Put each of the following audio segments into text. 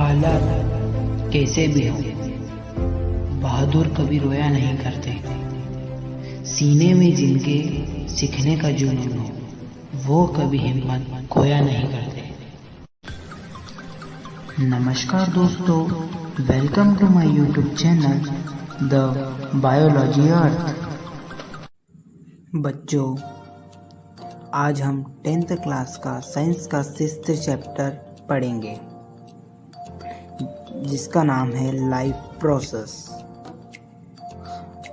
हालात कैसे भी हो, बहादुर कभी रोया नहीं करते। सीने में जिनके सीखने का जुनून हो, वो कभी हिम्मत खोया नहीं करते। नमस्कार दोस्तों, welcome to my YouTube channel the biology earth. बच्चों, आज हम 10th क्लास का साइंस का 6th चैप्टर पढ़ेंगे, जिसका नाम है लाइफ प्रोसेस।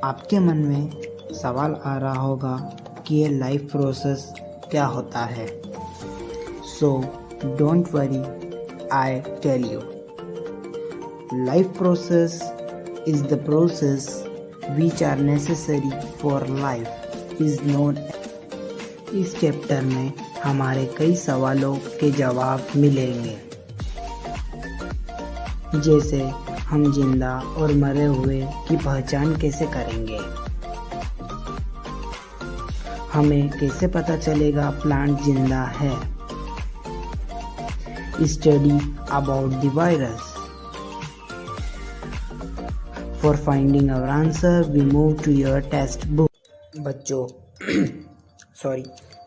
आपके मन में सवाल आ रहा होगा कि ये लाइफ प्रोसेस क्या होता है। So don't worry, I tell you. Life process is the process which are necessary for life is known. इस चैप्टर में हमारे कई सवालों के जवाब मिलेंगे, जैसे हम जिंदा और मरे हुए की पहचान कैसे करेंगे, हमें कैसे पता चलेगा प्लांट जिंदा है, study about the virus. For finding our answer we move to your text book.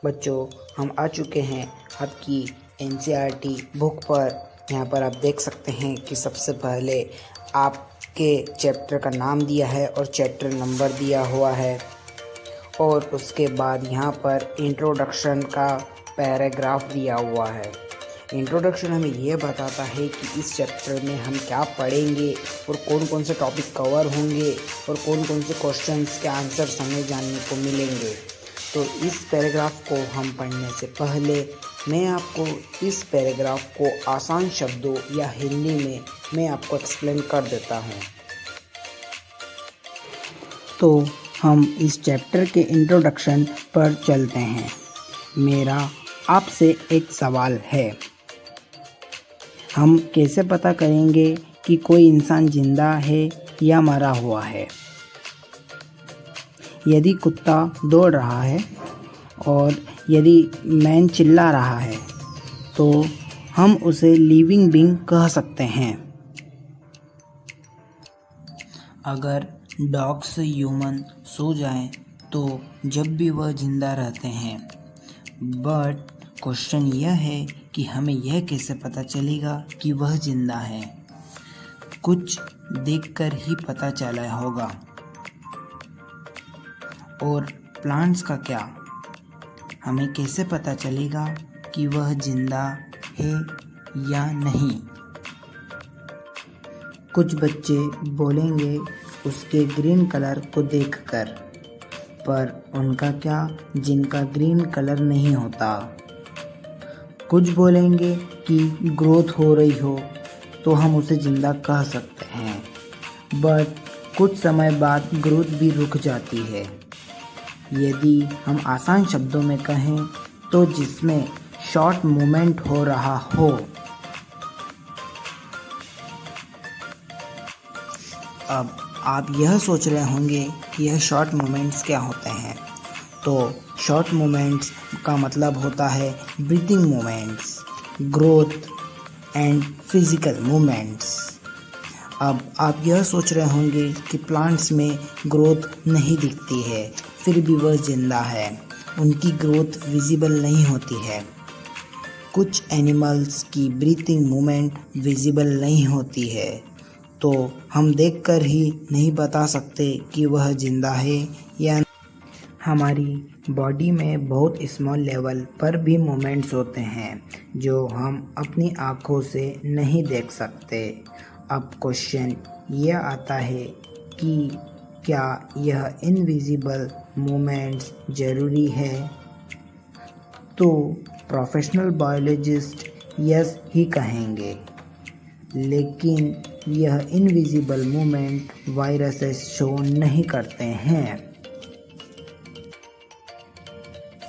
बच्चों, हम आ चुके हैं आपकी NCERT बुक पर। यहाँ पर आप देख सकते हैं कि सबसे पहले आपके चैप्टर का नाम दिया है और चैप्टर नंबर दिया हुआ है, और उसके बाद यहाँ पर इंट्रोडक्शन का पैराग्राफ दिया हुआ है। इंट्रोडक्शन हमें यह बताता है कि इस चैप्टर में हम क्या पढ़ेंगे और कौन कौन से टॉपिक कवर होंगे और कौन कौन से क्वेश्चंस के आंसर्स हमें जानने को मिलेंगे। तो इस पैराग्राफ को हम पढ़ने से पहले मैं आपको इस पैराग्राफ को आसान शब्दों या हिंदी में मैं आपको एक्सप्लेन कर देता हूँ। तो हम इस चैप्टर के इंट्रोडक्शन पर चलते हैं। मेरा आपसे एक सवाल है, हम कैसे पता करेंगे कि कोई इंसान जिंदा है या मरा हुआ है? यदि कुत्ता दौड़ रहा है और यदि मैन चिल्ला रहा है तो हम उसे लिविंग बीइंग कह सकते हैं। अगर डॉग्स ह्यूमन सो जाएं तो जब भी वह जिंदा रहते हैं। बट क्वेश्चन यह है कि हमें यह कैसे पता चलेगा कि वह जिंदा है? कुछ देखकर ही पता चला होगा। और प्लांट्स का क्या? हमें कैसे पता चलेगा कि वह जिंदा है या नहीं? कुछ बच्चे बोलेंगे उसके ग्रीन कलर को देखकर, पर उनका क्या जिनका ग्रीन कलर नहीं होता? कुछ बोलेंगे कि ग्रोथ हो रही हो तो हम उसे जिंदा कह सकते हैं, बट कुछ समय बाद ग्रोथ भी रुक जाती है। यदि हम आसान शब्दों में कहें तो जिसमें शॉर्ट मूवमेंट हो रहा हो। अब आप यह सोच रहे होंगे कि यह शॉर्ट मूवमेंट्स क्या होते हैं। तो शॉर्ट मूवमेंट्स का मतलब होता है breathing movements, growth and physical movements. अब आप यह सोच रहे होंगे कि प्लांट्स में ग्रोथ नहीं दिखती है, फिर भी वह जिंदा है, उनकी ग्रोथ विजिबल नहीं होती है। कुछ एनिमल्स की ब्रीथिंग मूवमेंट विजिबल नहीं होती है, तो हम देखकर ही नहीं बता सकते कि वह जिंदा है या नहीं। हमारी बॉडी में बहुत स्मॉल लेवल पर भी मूवमेंट्स होते हैं जो हम अपनी आँखों से नहीं देख सकते। अब क्वेश्चन यह आता है कि क्या यह इनविजिबल मूवमेंट्स ज़रूरी है? तो प्रोफेशनल बायोलॉजिस्ट यस ही कहेंगे, लेकिन यह इनविजिबल मूवमेंट वायरसेस शो नहीं करते हैं।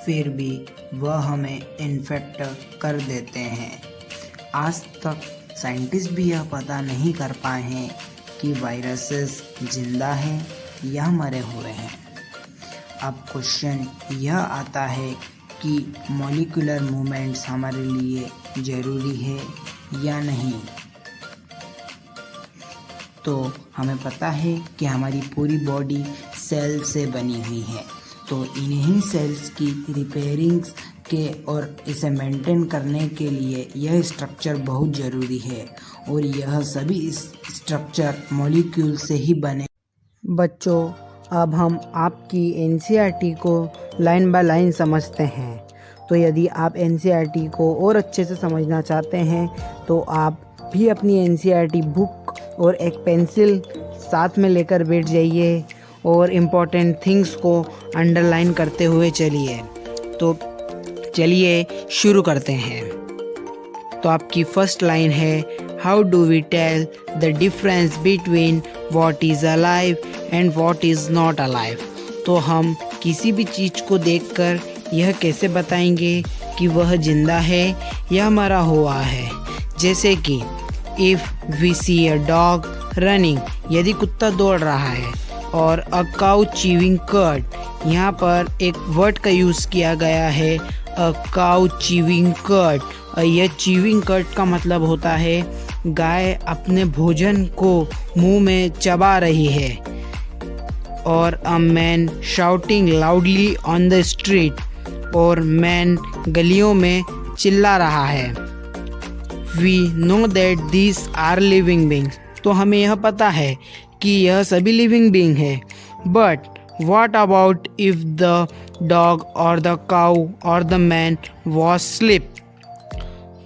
फिर भी वह हमें इन्फेक्ट कर देते हैं। आज तक साइंटिस्ट भी यह पता नहीं कर पाए हैं कि वायरसेस जिंदा हैं या मरे हुए हैं। अब क्वेश्चन यह आता है कि मॉलिक्यूलर मूवमेंट्स हमारे लिए ज़रूरी है या नहीं। तो हमें पता है कि हमारी पूरी बॉडी सेल से बनी हुई है, तो इन्हीं सेल्स की रिपेयरिंग्स के और इसे मेंटेन करने के लिए यह स्ट्रक्चर बहुत ज़रूरी है और यह सभी स्ट्रक्चर मॉलिक्यूल से ही बने। बच्चों, अब हम आपकी एनसीईआरटी को लाइन बाय लाइन समझते हैं। तो यदि आप एनसीईआरटी को और अच्छे से समझना चाहते हैं तो आप भी अपनी एनसीईआरटी बुक और एक पेंसिल साथ में लेकर बैठ जाइए और इम्पोर्टेंट थिंग्स को अंडरलाइन करते हुए चलिए। तो चलिए शुरू करते हैं। तो आपकी फर्स्ट लाइन है, how do we tell the difference between what is alive and what is not alive. तो हम किसी भी चीज़ को देखकर यह कैसे बताएंगे कि वह जिंदा है या मरा हुआ है। जैसे कि if we see a dog running, यदि कुत्ता दौड़ रहा है, और अ काउ चीविंग कर्ड, यहाँ पर एक वर्ड का यूज़ किया गया है, अ काउ चीविंग कर्ड। यह चीविंग कर्ड का मतलब होता है गाय अपने भोजन को मुंह में चबा रही है। और a man shouting loudly on the street, और मैन गलियों में चिल्ला रहा है। We know that these are living beings, तो हमें यह पता है कि यह सभी लिविंग बींग है। But what about if the dog और द काउ और द मैन वॉज स्लीप।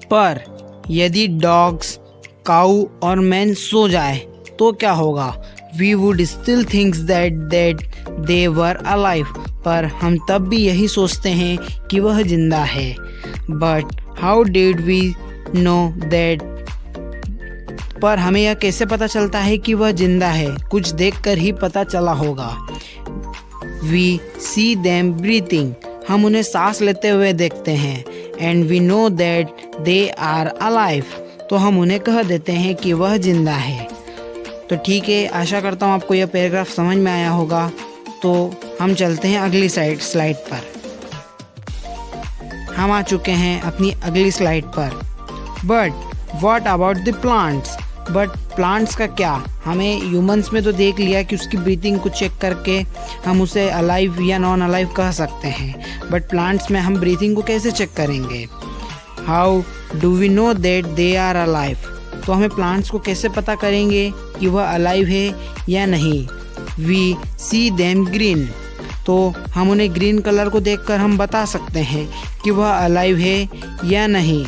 पर यदि डॉग्स, काऊ और मैन सो जाए तो क्या होगा? We would still thinks that they were alive, पर हम तब भी यही सोचते हैं कि वह जिंदा है। But how did we know that, पर हमें यह कैसे पता चलता है कि वह जिंदा है? कुछ देखकर ही पता चला होगा। वी सी देम ब्रीथिंग, हम उन्हें सांस लेते हुए देखते हैं। And we know that they are alive, तो हम उन्हें कह देते हैं कि वह जिंदा है। तो ठीक है, आशा करता हूँ आपको यह पैराग्राफ समझ में आया होगा। तो हम चलते हैं अगली स्लाइड पर। हम आ चुके हैं अपनी अगली स्लाइड पर। But what about the plants, but plants का क्या? हमें ह्यूमंस में तो देख लिया कि उसकी ब्रीथिंग को चेक करके हम उसे अलाइव या नॉन अलाइव कह सकते हैं, बट प्लांट्स में हम ब्रीथिंग को कैसे चेक करेंगे? How do we know that they are alive, तो हमें प्लांट्स को कैसे पता करेंगे कि वह अलाइव है या नहीं? वी सी देम ग्रीन, तो हम उन्हें ग्रीन कलर को देखकर हम बता सकते हैं कि वह अलाइव है या नहीं।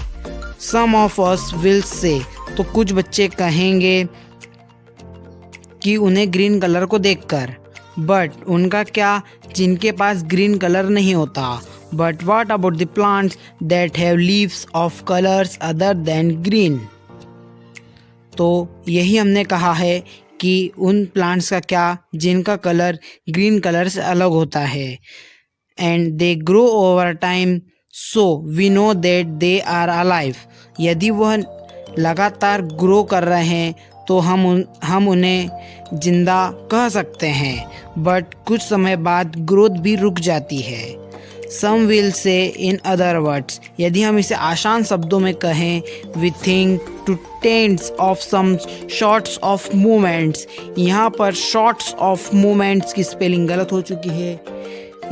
सम ऑफ अस विल से, तो कुछ बच्चे कहेंगे कि उन्हें ग्रीन कलर को देखकर, बट उनका क्या जिनके पास ग्रीन कलर नहीं होता? But what about the plants that have leaves of colours other than green, तो यही हमने कहा है कि उन प्लांट्स का क्या जिनका कलर ग्रीन कलर से अलग होता है। And they grow over time, so we know that they are alive, यदि वह लगातार ग्रो कर रहे हैं तो हम उन्हें जिंदा कह सकते हैं। बट कुछ समय बाद ग्रोथ भी रुक जाती है। सम will say in other words, यदि हम इसे आसान शब्दों में कहें, we think to tense of some shorts of movements. यहाँ पर शॉर्ट्स ऑफ मूवमेंट्स की स्पेलिंग गलत हो चुकी है,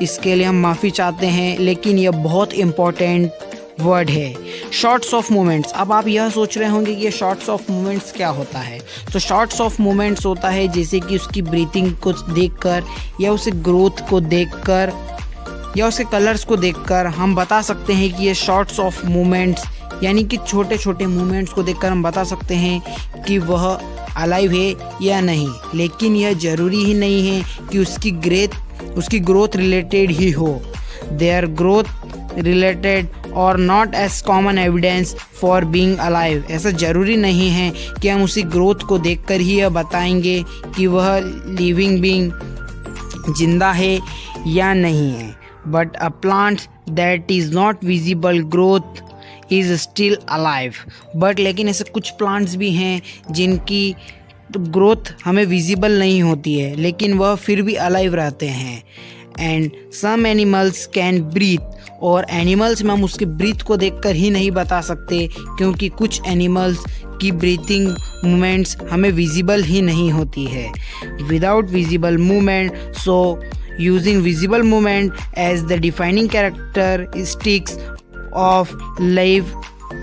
इसके लिए हम माफ़ी चाहते हैं, लेकिन यह बहुत इम्पोर्टेंट वर्ड है, शॉर्ट्स ऑफ मूवमेंट्स। अब आप यह सोच रहे होंगे कि ये शॉर्ट्स ऑफ मूवमेंट्स क्या होता है? तो शॉर्ट्स ऑफ मूवमेंट्स होता है जैसे कि उसकी ब्रीथिंग को देखकर या उसे ग्रोथ को देखकर या उसके कलर्स को देखकर हम बता सकते हैं कि ये शॉर्ट्स ऑफ मूवमेंट्स, यानी कि छोटे छोटे मूवमेंट्स को देखकर हम बता सकते हैं कि वह अलाइव है या नहीं। लेकिन यह ज़रूरी ही नहीं है कि उसकी ग्रोथ रिलेटेड ही हो। देयर ग्रोथ रिलेटेड और not as common evidence for being alive, ऐसा ज़रूरी नहीं है कि हम उसी ग्रोथ को देखकर ही यह बताएंगे कि वह लिविंग बीइंग जिंदा है या नहीं है। But a plant that is not visible growth is still alive, but लेकिन ऐसे कुछ प्लांट्स भी हैं जिनकी ग्रोथ हमें विजिबल नहीं होती है लेकिन वह फिर भी अलाइव रहते हैं। And some animals can breathe, और एनिमल्स में हम उसके ब्रीथ को देखकर ही नहीं बता सकते, क्योंकि कुछ एनिमल्स की ब्रीथिंग मूवमेंट्स हमें विजिबल ही नहीं होती है। Without visible movement, so using visible movement as the defining characteristics of life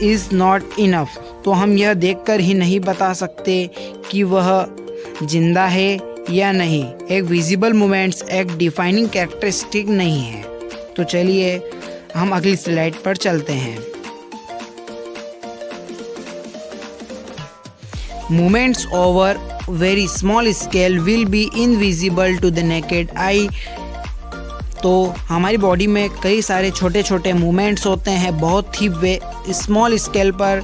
is not enough. तो हम यह देखकर ही नहीं बता सकते कि वह जिंदा है या नहीं। एक विजिबल मूवमेंट्स एक डिफाइनिंग कैरेक्टरिस्टिक नहीं है। तो चलिए हम अगली स्लाइड पर चलते हैं। Movements over very small scale will be invisible to the naked eye. तो हमारी बॉडी में कई सारे छोटे छोटे मूवमेंट्स होते हैं, बहुत ही स्मॉल स्केल पर,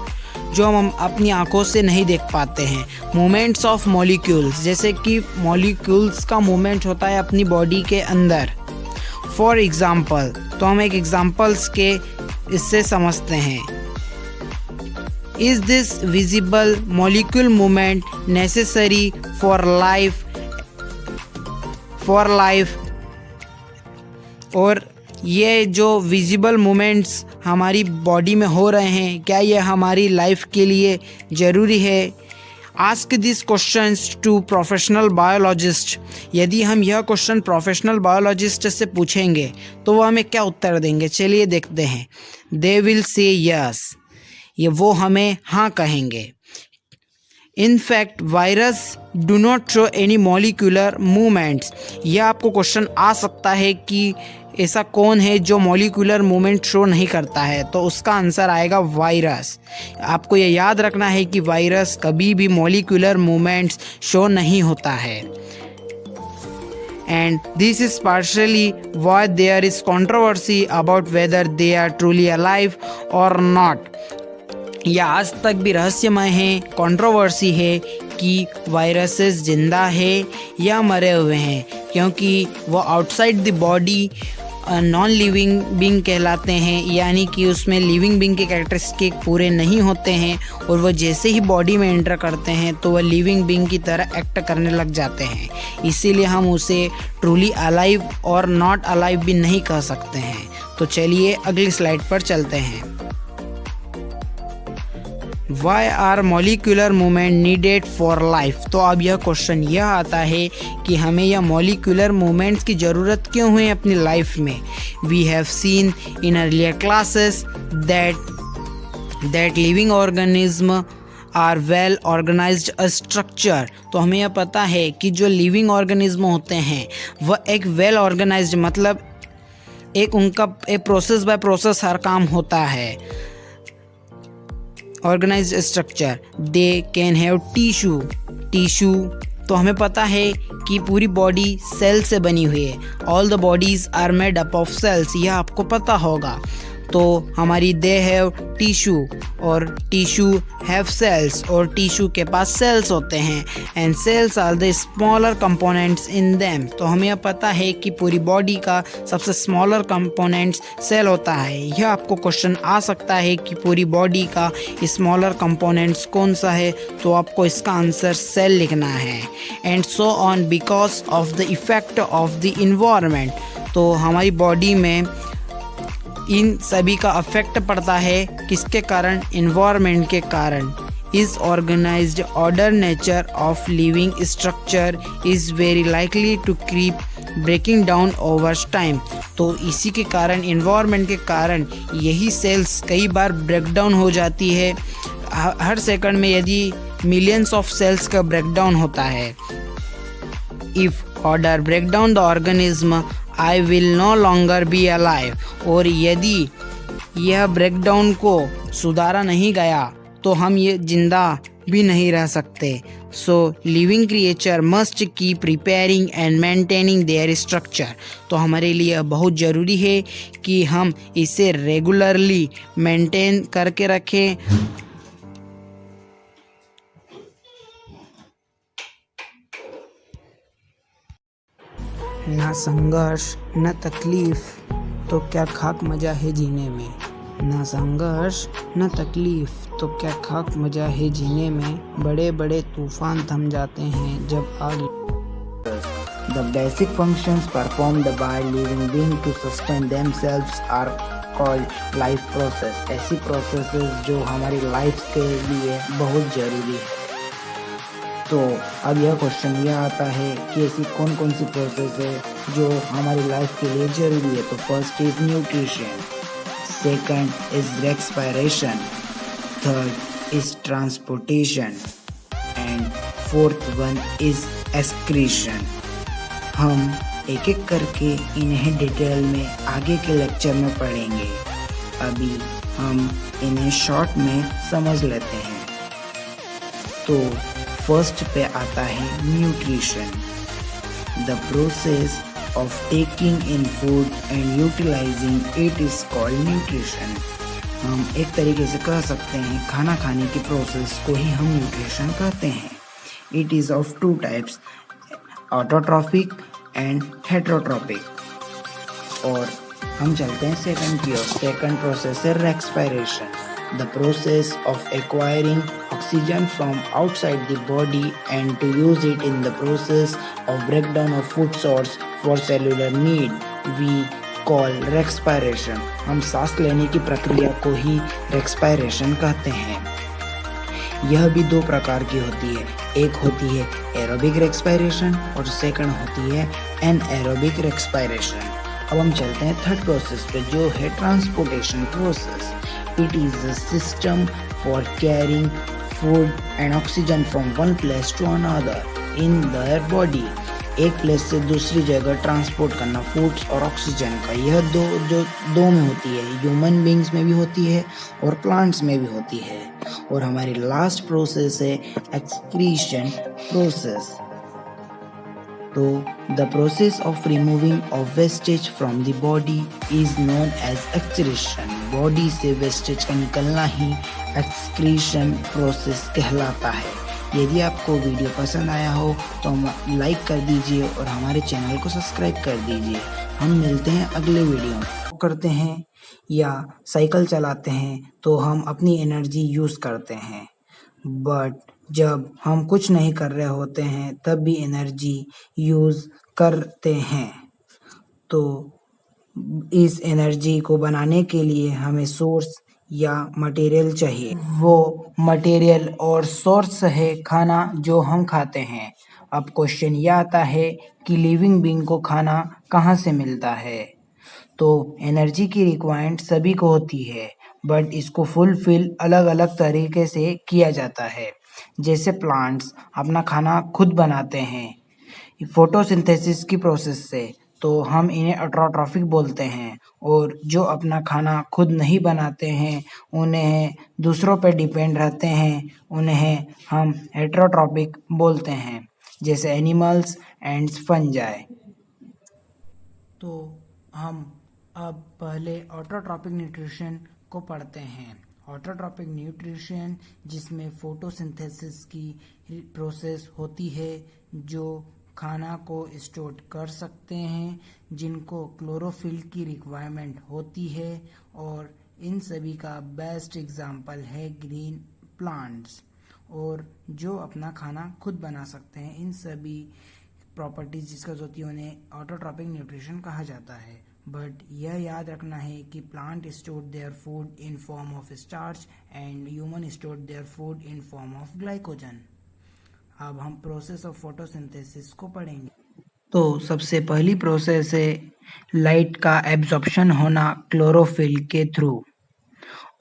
जो हम अपनी आंखों से नहीं देख पाते हैं। मूवमेंट्स ऑफ मॉलिक्यूल्स, जैसे कि मॉलिक्यूल्स का मूवमेंट होता है अपनी बॉडी के अंदर। फॉर एग्ज़ाम्पल, तो हम एक एग्जाम्पल्स के इससे समझते हैं। Is this visible molecule movement necessary for life, और ये जो विजिबल मूवमेंट्स हमारी बॉडी में हो रहे हैं, क्या ये हमारी लाइफ के लिए ज़रूरी है? Ask this questions to professional biologist. यदि हम यह क्वेश्चन प्रोफेशनल बायोलॉजिस्ट से पूछेंगे तो वो हमें क्या उत्तर देंगे, चलिए देखते हैं। दे विल से यस, ये वो हमें हाँ कहेंगे। In fact virus do not show any molecular movements. यह आपको क्वेश्चन आ सकता है कि ऐसा कौन है जो मॉलिक्यूलर मूवमेंट शो नहीं करता है, तो उसका आंसर आएगा वायरस। आपको ये याद रखना है कि वायरस कभी भी मॉलिक्यूलर मूवमेंट्स शो नहीं होता है। And this is partially why there is controversy about whether they are truly alive और नॉट। यह आज तक भी रहस्यमय है, कंट्रोवर्सी है कि वायरसेस जिंदा है या मरे हुए हैं, क्योंकि वो outside the body non living being कहलाते हैं, यानी कि उसमें लिविंग बींग के कैरेक्टरिस्टिक पूरे नहीं होते हैं, और वो जैसे ही बॉडी में एंटर करते हैं तो वह लिविंग बींग की तरह एक्ट करने लग जाते हैं। इसीलिए हम उसे ट्रूली अलाइव और नॉट अलाइव भी नहीं कह सकते हैं। तो चलिए अगली स्लाइड पर चलते हैं। Why are molecular movement needed for life? तो अब यह क्वेश्चन यह आता है कि हमें यह molecular movements की ज़रूरत क्यों है अपनी लाइफ में। We have seen in earlier classes that living organism are well organized structure। तो हमें यह पता है कि जो living organism होते हैं वह एक well organized, मतलब एक उनका एक प्रोसेस बाय प्रोसेस हर काम होता है। Organised structure, they can have tissue. तो हमें पता है कि पूरी बॉडी सेल से बनी हुई है। All the bodies are made up of cells, यह आपको पता होगा। तो हमारी दे हैव टिश्यू और टिश्यू हैव सेल्स, और टिश्यू के पास सेल्स होते हैं, and cells are the smaller components in them. तो हमें यह पता है कि पूरी बॉडी का सबसे स्मॉलर कंपोनेंट्स सेल होता है। यह आपको क्वेश्चन आ सकता है कि पूरी बॉडी का स्मॉलर कंपोनेंट्स कौन सा है, तो आपको इसका आंसर सेल लिखना है। And so on because of the effect of the environment. तो हमारी बॉडी में इन सभी का अफेक्ट पड़ता है, किसके कारण? इन्वायरमेंट के कारण। Is organised order nature of living structure is very likely to keep breaking down over time. तो इसी के कारण, इन्वायरमेंट के कारण यही सेल्स कई बार ब्रेक डाउन हो जाती है। हर सेकंड में यदि मिलियंस ऑफ सेल्स का ब्रेक डाउन होता है। If order break down the organism I will no longer be alive। और यदि यह ब्रेकडाउन को सुधारा नहीं गया तो हम ये जिंदा भी नहीं रह सकते। So living creature must keep repairing and maintaining their structure. तो हमारे लिए बहुत ज़रूरी है कि हम इसे रेगुलरली मेंटेन करके रखें। ना संघर्ष न तकलीफ, तो क्या खाक मजा है जीने में। ना संघर्ष न तकलीफ, तो क्या खाक मजा है जीने में। बड़े बड़े तूफान थम जाते हैं जब आग The basic functions performed by living beings to sustain themselves are called life process. ऐसी प्रोसेसेस जो हमारी लाइफ के लिए बहुत ज़रूरी है। तो अब यह क्वेश्चन यह आता है कि ऐसी कौन कौन सी प्रोसेस है जो हमारी लाइफ के लिए ज़रूरी है। तो first is nutrition, second is respiration, third is transportation and fourth one is excretion. हम एक एक करके इन्हें डिटेल में आगे के लेक्चर में पढ़ेंगे। अभी हम इन्हें शॉर्ट में समझ लेते हैं। तो फर्स्ट पे आता है nutrition. The process of taking in food and utilising it is called nutrition. हम एक तरीके से कह सकते हैं खाना खाने की प्रोसेस को ही हम न्यूट्रिशन कहते हैं। It is of two types, autotrophic and heterotrophic. और हम चलते हैं सेकंड की ओर। सेकंड प्रोसेस है respiration, the process of acquiring oxygen from outside the body and to use it in the process of breakdown of food source for cellular need we call respiration. हम सांस लेने की प्रक्रिया को ही respiration कहते हैं। यह भी दो प्रकार की होती है, एक होती है एरोबिक रेस्पिरेशन और सेकंड होती है एनएरोबिक रेस्पिरेशन। अब हम चलते हैं थर्ड प्रोसेस पे जो है transportation process. It is a system for carrying food and oxygen from one place to another in their body. एक प्लेस से दूसरी जगह ट्रांसपोर्ट करना फूड्स और ऑक्सीजन का, यह दो में होती है, ह्यूमन बींग्स में भी होती है और प्लांट्स में भी होती है। और हमारी लास्ट प्रोसेस है एक्सक्रीशन प्रोसेस। तो the process of removing of wastage from the body is known as excretion. Body से वेस्टेज का निकलना ही एक्सक्रीशन प्रोसेस कहलाता है। यदि आपको वीडियो पसंद आया हो तो लाइक कर दीजिए और हमारे चैनल को सब्सक्राइब कर दीजिए। हम मिलते हैं अगले वीडियो में। करते हैं या साइकिल चलाते हैं तो हम अपनी एनर्जी यूज़ करते हैं, बट जब हम कुछ नहीं कर रहे होते हैं तब भी एनर्जी यूज़ करते हैं। तो इस एनर्जी को बनाने के लिए हमें सोर्स या मटेरियल चाहिए। वो मटेरियल और सोर्स है खाना जो हम खाते हैं। अब क्वेश्चन यह आता है कि लिविंग बीइंग को खाना कहाँ से मिलता है। तो एनर्जी की रिक्वायरमेंट सभी को होती है, बट इसको फुलफिल अलग अलग तरीके से किया जाता है। जैसे प्लांट्स अपना खाना खुद बनाते हैं फोटोसिंथेसिस की प्रोसेस से, तो हम इन्हें ऑटोट्रॉफिक बोलते हैं। और जो अपना खाना खुद नहीं बनाते हैं, उन्हें दूसरों पर डिपेंड रहते हैं, उन्हें हम हेटरोट्रॉपिक बोलते हैं, जैसे एनिमल्स एंड फंजाई। तो हम अब पहले ऑटोट्रॉपिक न्यूट्रिशन को पढ़ते हैं। ऑटोट्रॉपिक न्यूट्रिशन जिसमें फोटोसिंथेसिस की प्रोसेस होती है, जो खाना को स्टोर कर सकते हैं, जिनको क्लोरोफिल की रिक्वायरमेंट होती है। और इन सभी का बेस्ट एग्जाम्पल है ग्रीन प्लांट्स, और जो अपना खाना खुद बना सकते हैं। इन सभी प्रॉपर्टीज जिसका होती है उन्हें ऑटोट्रॉपिक न्यूट्रिशन कहा जाता है। बट यह याद रखना है कि plant store their food in form of starch and human store their food in form of glycogen. अब हम प्रोसेस ऑफ फोटोसिंथेसिस को पढ़ेंगे। तो सबसे पहली प्रोसेस है लाइट का एब्जॉर्प्शन होना क्लोरोफिल के थ्रू।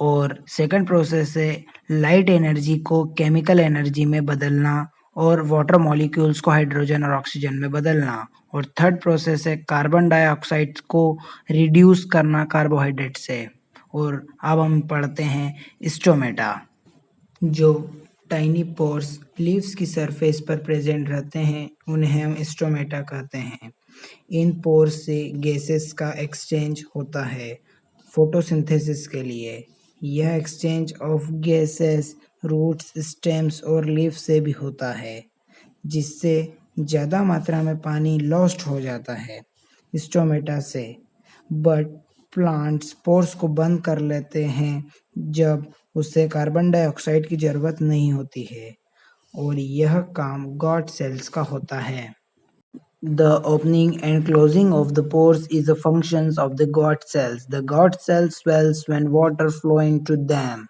और सेकंड प्रोसेस है लाइट एनर्जी को केमिकल एनर्जी में बदलना और वाटर मॉलिक्यूल्स को हाइड्रोजन और ऑक्सीजन में बदलना। और थर्ड प्रोसेस है कार्बन डाइऑक्साइड को रिड्यूस करना कार्बोहाइड्रेट से। और अब हम पढ़ते हैं स्टोमेटा, जो टाइनी पोर्स लीव्स की सरफेस पर प्रेजेंट रहते हैं, उन्हें हम स्टोमेटा कहते हैं। इन पोर्स से गैसेस का एक्सचेंज होता है फोटोसिंथेसिस के लिए। यह exchange of gases roots, stems और लीफ से भी होता है, जिससे ज़्यादा मात्रा में पानी लॉस्ट हो जाता है स्टोमेटा से। बट प्लांट्स पोर्स को बंद कर लेते हैं जब उसे कार्बन डाइऑक्साइड की ज़रूरत नहीं होती है, और यह काम गॉड सेल्स का होता है। The opening and closing of the pores is a function of the gut cells. The gut cells swells when water flow into them.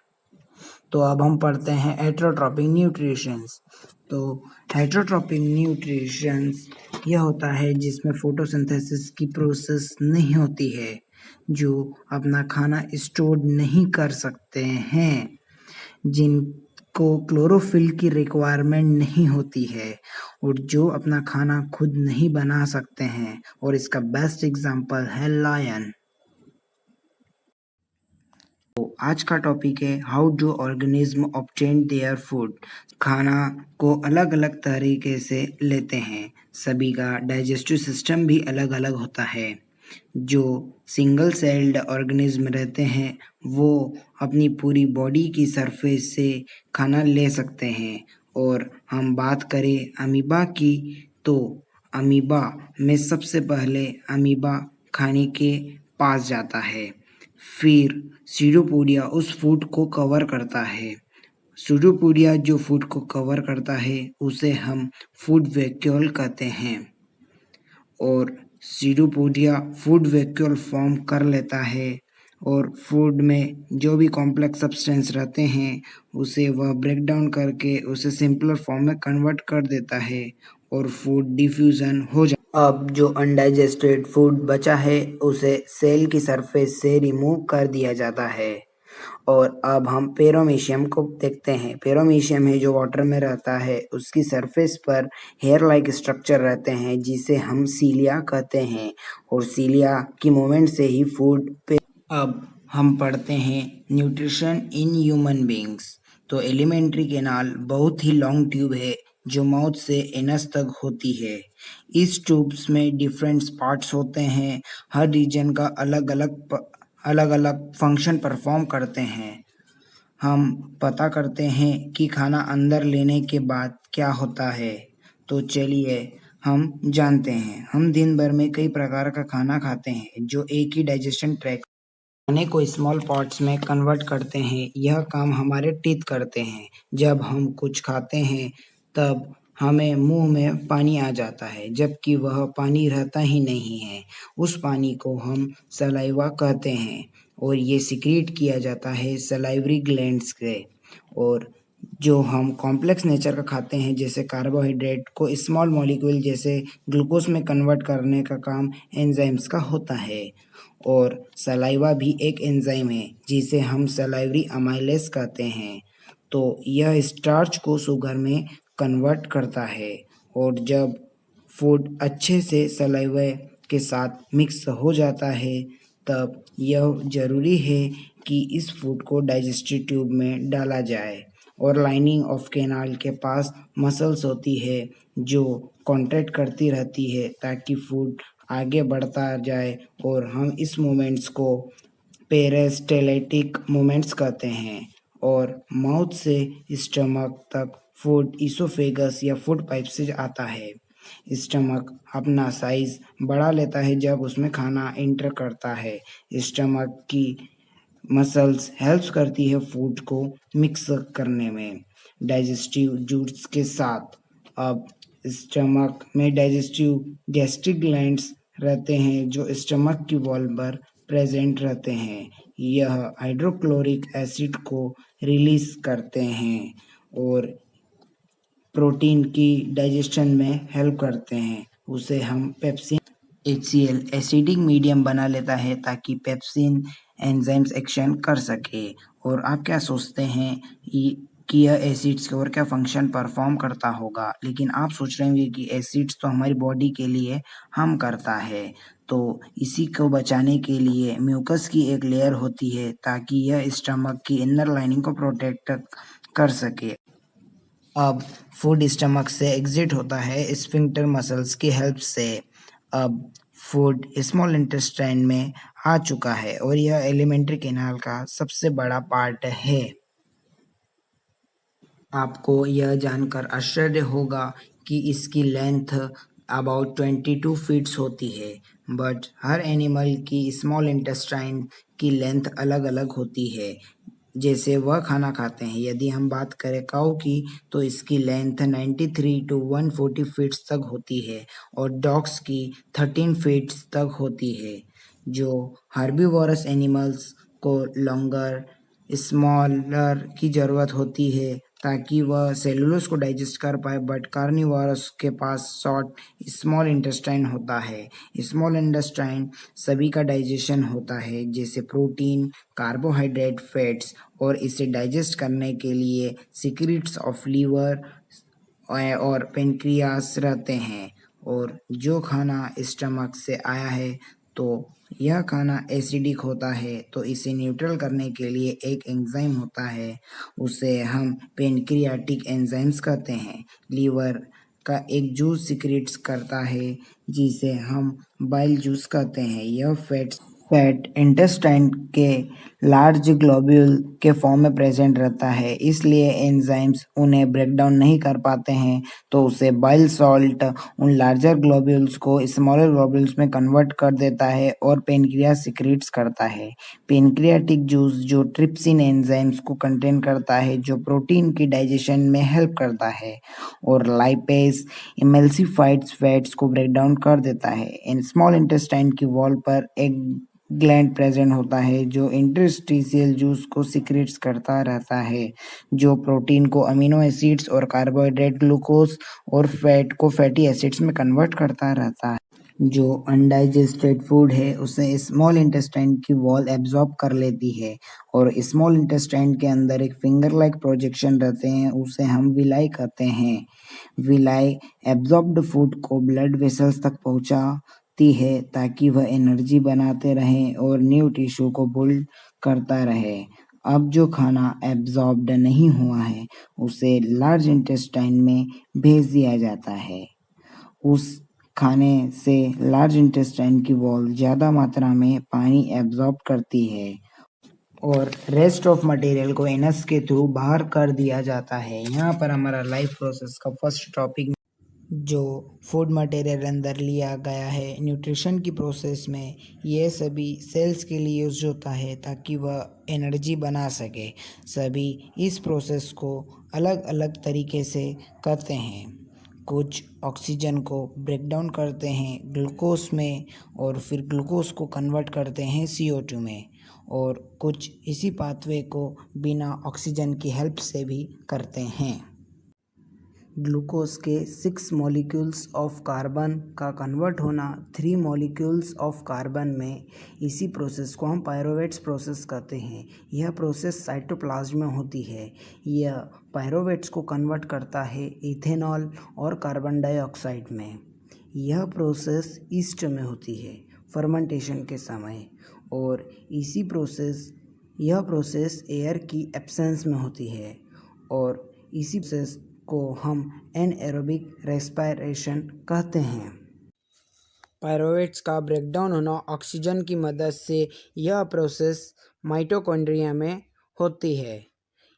तो अब हम पढ़ते हैं हेटरोट्रॉपिक न्यूट्रिशंस। तो हेटरोट्रॉपिक न्यूट्रिशंस यह होता है जिसमें फोटोसिंथेसिस की प्रोसेस नहीं होती है, जो अपना खाना स्टोर नहीं कर सकते हैं, जिनको क्लोरोफिल की रिक्वायरमेंट नहीं होती है और जो अपना खाना खुद नहीं बना सकते हैं, और इसका बेस्ट एग्जांपल है लायन। तो आज का टॉपिक है how do organism obtain their food. खाना को अलग अलग तरीके से लेते हैं, सभी का डाइजेस्टिव सिस्टम भी अलग अलग होता है। जो सिंगल सेल्ड ऑर्गेनिज्म रहते हैं वो अपनी पूरी बॉडी की सरफेस से खाना ले सकते हैं, और हम बात करें अमीबा की तो अमीबा में सबसे पहले अमीबा खाने के पास जाता है, फिर सीडोपोडिया उस फूड को कवर करता है। सीडोपोडिया जो फूड को कवर करता है उसे हम फूड वैक्यूल कहते हैं, और सीडोपोडिया फूड वैक्यूल फॉर्म कर लेता है और फूड में जो भी कॉम्प्लेक्स सब्सटेंस रहते हैं उसे वह ब्रेक डाउन करके उसे सिंपलर फॉर्म में कन्वर्ट कर देता है और फूड डिफ्यूजन हो जाता है। अब जो अनडाइजेस्टेड फूड बचा है उसे सेल की सरफेस से रिमूव कर दिया जाता है। और अब हम पेरोमीशियम को देखते हैं। पेरोमीशियम है जो वाटर में रहता है, उसकी सरफेस पर हेयर लाइक स्ट्रक्चर रहते हैं जिसे हम सीलिया कहते हैं, और सीलिया की मूवमेंट से ही फूड पे। अब हम पढ़ते हैं न्यूट्रिशन इन ह्यूमन बींग्स। तो एलिमेंट्री कैनाल बहुत ही लॉन्ग ट्यूब है जो माउथ से एनस तक होती है। इस ट्यूब्स में डिफरेंट पार्ट्स होते हैं, हर रीजन का अलग अलग फंक्शन परफॉर्म करते हैं। हम पता करते हैं कि खाना अंदर लेने के बाद क्या होता है। तो चलिए हम जानते हैं। हम दिन भर में कई प्रकार का खाना खाते हैं जो एक ही डाइजेशन ट्रैक खाने को स्मॉल पार्ट्स में कन्वर्ट करते हैं। यह काम हमारे टीथ करते हैं। जब हम कुछ खाते हैं तब हमें मुंह में पानी आ जाता है, जबकि वह पानी रहता ही नहीं है। उस पानी को हम सलाइवा कहते हैं और ये सिक्रीट किया जाता है सलाइवरी ग्लैंड्स से। और जो हम कॉम्प्लेक्स नेचर का खाते हैं जैसे कार्बोहाइड्रेट को स्मॉल मॉलिक्यूल जैसे ग्लूकोज में कन्वर्ट करने का काम एंजाइम्स का होता है। और सलाइवा भी एक एंजाइम है जिसे हम सलाइवरी अमाइलेज कहते हैं। तो यह स्टार्च को शुगर में कन्वर्ट करता है, और जब फूड अच्छे से सलाइवा के साथ मिक्स हो जाता है तब यह जरूरी है कि इस फूड को डाइजेस्टिव ट्यूब में डाला जाए। और लाइनिंग ऑफ कैनाल के पास मसल्स होती है जो कॉन्ट्रैक्ट करती रहती है ताकि फूड आगे बढ़ता जाए, और हम इस मूवमेंट्स को पेरिस्टाल्टिक मूवमेंट्स कहते हैं। और माउथ से स्टमक तक फूड इसोफेगस या फूड पाइप से आता है। स्टमक अपना साइज बढ़ा लेता है जब उसमें खाना एंटर करता है। स्टमक की मसल्स हेल्प करती है फूड को मिक्स करने में डाइजेस्टिव जूस के साथ। अब स्टमक में डाइजेस्टिव गैस्ट्रिक ग्लैंड्स रहते हैं जो स्टमक की वॉल पर प्रेजेंट रहते हैं। यह हाइड्रोक्लोरिक एसिड को रिलीज करते हैं और प्रोटीन की डाइजेशन में हेल्प करते हैं। उसे हम पेप्सिन HCl एसिडिक मीडियम बना लेता है ताकि पेप्सिन एंजाइम्स एक्शन कर सके। और आप क्या सोचते हैं कि यह एसिड्स और क्या फंक्शन परफॉर्म करता होगा? लेकिन आप सोच रहे होंगे कि एसिड्स तो हमारी बॉडी के लिए हार्म करता है, तो इसी को बचाने के लिए म्यूकस की एक लेयर होती है ताकि यह स्टमक की इनर लाइनिंग को प्रोटेक्ट कर सके। अब फूड स्टमक से एग्जिट होता है स्फिंक्टर मसल्स की हेल्प से। अब फूड स्मॉल इंटेस्टाइन में आ चुका है और यह एलिमेंट्री कैनाल का सबसे बड़ा पार्ट है। आपको यह जानकर आश्चर्य होगा कि इसकी लेंथ अबाउट 22 फीट्स होती है, बट हर एनिमल की स्मॉल इंटेस्टाइन की लेंथ अलग अलग होती है। जैसे वह खाना खाते हैं। यदि हम बात करें काऊ की, तो इसकी लेंथ 93 टू 140 फीट्स तक होती है और डॉग्स की 13 फीट्स तक होती है। जो हर्बीवोरस एनिमल्स को लॉन्गर स्मॉलर की ज़रूरत होती है ताकि वह सेलुलोज को डाइजेस्ट कर पाए, बट कार्निवोरस के पास शॉर्ट स्मॉल इंटेस्टाइन होता है। स्मॉल इंटेस्टाइन सभी का डाइजेशन होता है, जैसे प्रोटीन, कार्बोहाइड्रेट, फैट्स, और इसे डाइजेस्ट करने के लिए सीक्रेट्स ऑफ लीवर और पेनक्रियास रहते हैं। और जो खाना स्टमक से आया है तो यह खाना एसिडिक होता है, तो इसे न्यूट्रल करने के लिए एक एंजाइम होता है, उसे हम पेनक्रियाटिक एंजाइम्स कहते हैं। लीवर का एक जूस सीक्रेट्स करता है जिसे हम बाइल जूस कहते हैं। यह फैट इंटेस्टाइन के लार्ज ग्लोब्यूल के फॉर्म में प्रेजेंट रहता है, इसलिए एंजाइम्स उन्हें ब्रेक डाउन नहीं कर पाते हैं, तो उसे बाइल सॉल्ट उन लार्जर ग्लोब्यूल्स को स्मॉलर ग्लोब्यूल्स में कन्वर्ट कर देता है और पेनक्रियास सीक्रेट्स करता है। पेनक्रियाटिक जूस जो ट्रिप्सिन एंजाइम्स को कंटेन करता है, जो प्रोटीन की डाइजेशन में हेल्प करता है, और लाइपेज इमल्सिफाइड फैट्स को ब्रेक डाउन कर देता है। इन स्मॉल इंटेस्टाइन की वॉल पर एक ग्लैंड प्रेजेंट होता है जो इंटरस्टिशियल जूस को सीक्रेट्स करता रहता है, जो प्रोटीन को अमीनो एसिड्स और कार्बोहाइड्रेट ग्लूकोज और फैट को फैटी एसिड्स में कन्वर्ट करता रहता है। जो अनडाइजेस्टेड फूड है उसे स्मॉल इंटेस्टाइन की वॉल एब्जॉर्ब कर लेती है, और स्मॉल इंटेस्टाइन के अंदर एक फिंगर लाइक प्रोजेक्शन रहते हैं, उसे हम विलाई कहते हैं। विलाई एब्जॉर्ब्ड फूड को ब्लड वेसल्स तक पहुंचाती है ताकि वह एनर्जी बनाते रहें और न्यू टिश्यू को बिल्ड करता रहे। अब जो खाना एब्जॉर्ब्ड नहीं हुआ है उसे लार्ज इंटेस्टाइन में भेज दिया जाता है। उस खाने से लार्ज इंटेस्टाइन की वॉल ज़्यादा मात्रा में पानी एब्जॉर्ब करती है और रेस्ट ऑफ मटेरियल को एनस के थ्रू बाहर कर दिया जाता है। यहाँ पर हमारा लाइफ प्रोसेस का फर्स्ट टॉपिक जो फूड मटेरियल अंदर लिया गया है न्यूट्रिशन की प्रोसेस में, ये सभी सेल्स के लिए यूज होता है ताकि वह एनर्जी बना सके। सभी इस प्रोसेस को अलग अलग तरीके से करते हैं। कुछ ऑक्सीजन को ब्रेक डाउन करते हैं ग्लूकोज में और फिर ग्लूकोज को कन्वर्ट करते हैं CO2 में, और कुछ इसी पाथवे को बिना ऑक्सीजन की हेल्प से भी करते हैं। ग्लूकोज के 6 मॉलिक्यूल्स ऑफ कार्बन का कन्वर्ट होना 3 मॉलिक्यूल्स ऑफ कार्बन में, इसी प्रोसेस को हम पायरोवेट्स प्रोसेस कहते हैं। यह प्रोसेस साइटोप्लाज्म में होती है। यह पायरोवेट्स को कन्वर्ट करता है इथेनॉल और कार्बन डाइऑक्साइड में। यह प्रोसेस ईस्ट में होती है फर्मेंटेशन के समय, और यह प्रोसेस एयर की एब्सेंस में होती है, और इसी प्रोसेस को हम एनएरोबिक रेस्पिरेशन कहते हैं। पायरोवेट्स का ब्रेकडाउन होना ऑक्सीजन की मदद से, यह प्रोसेस माइटोकॉन्ड्रिया में होती है।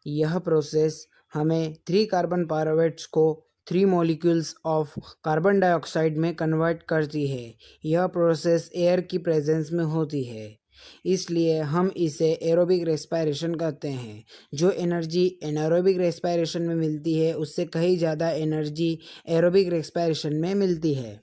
यह प्रोसेस हमें 3 कार्बन पायरोवेट्स को 3 मॉलिक्यूल्स ऑफ कार्बन डाइऑक्साइड में कन्वर्ट करती है। यह प्रोसेस एयर की प्रेजेंस में होती है, इसलिए हम इसे एरोबिक रेस्पिरेशन कहते हैं। जो एनर्जी एनारोबिक रेस्पिरेशन में मिलती है उससे कहीं ज़्यादा एनर्जी एरोबिक रेस्पिरेशन में मिलती है।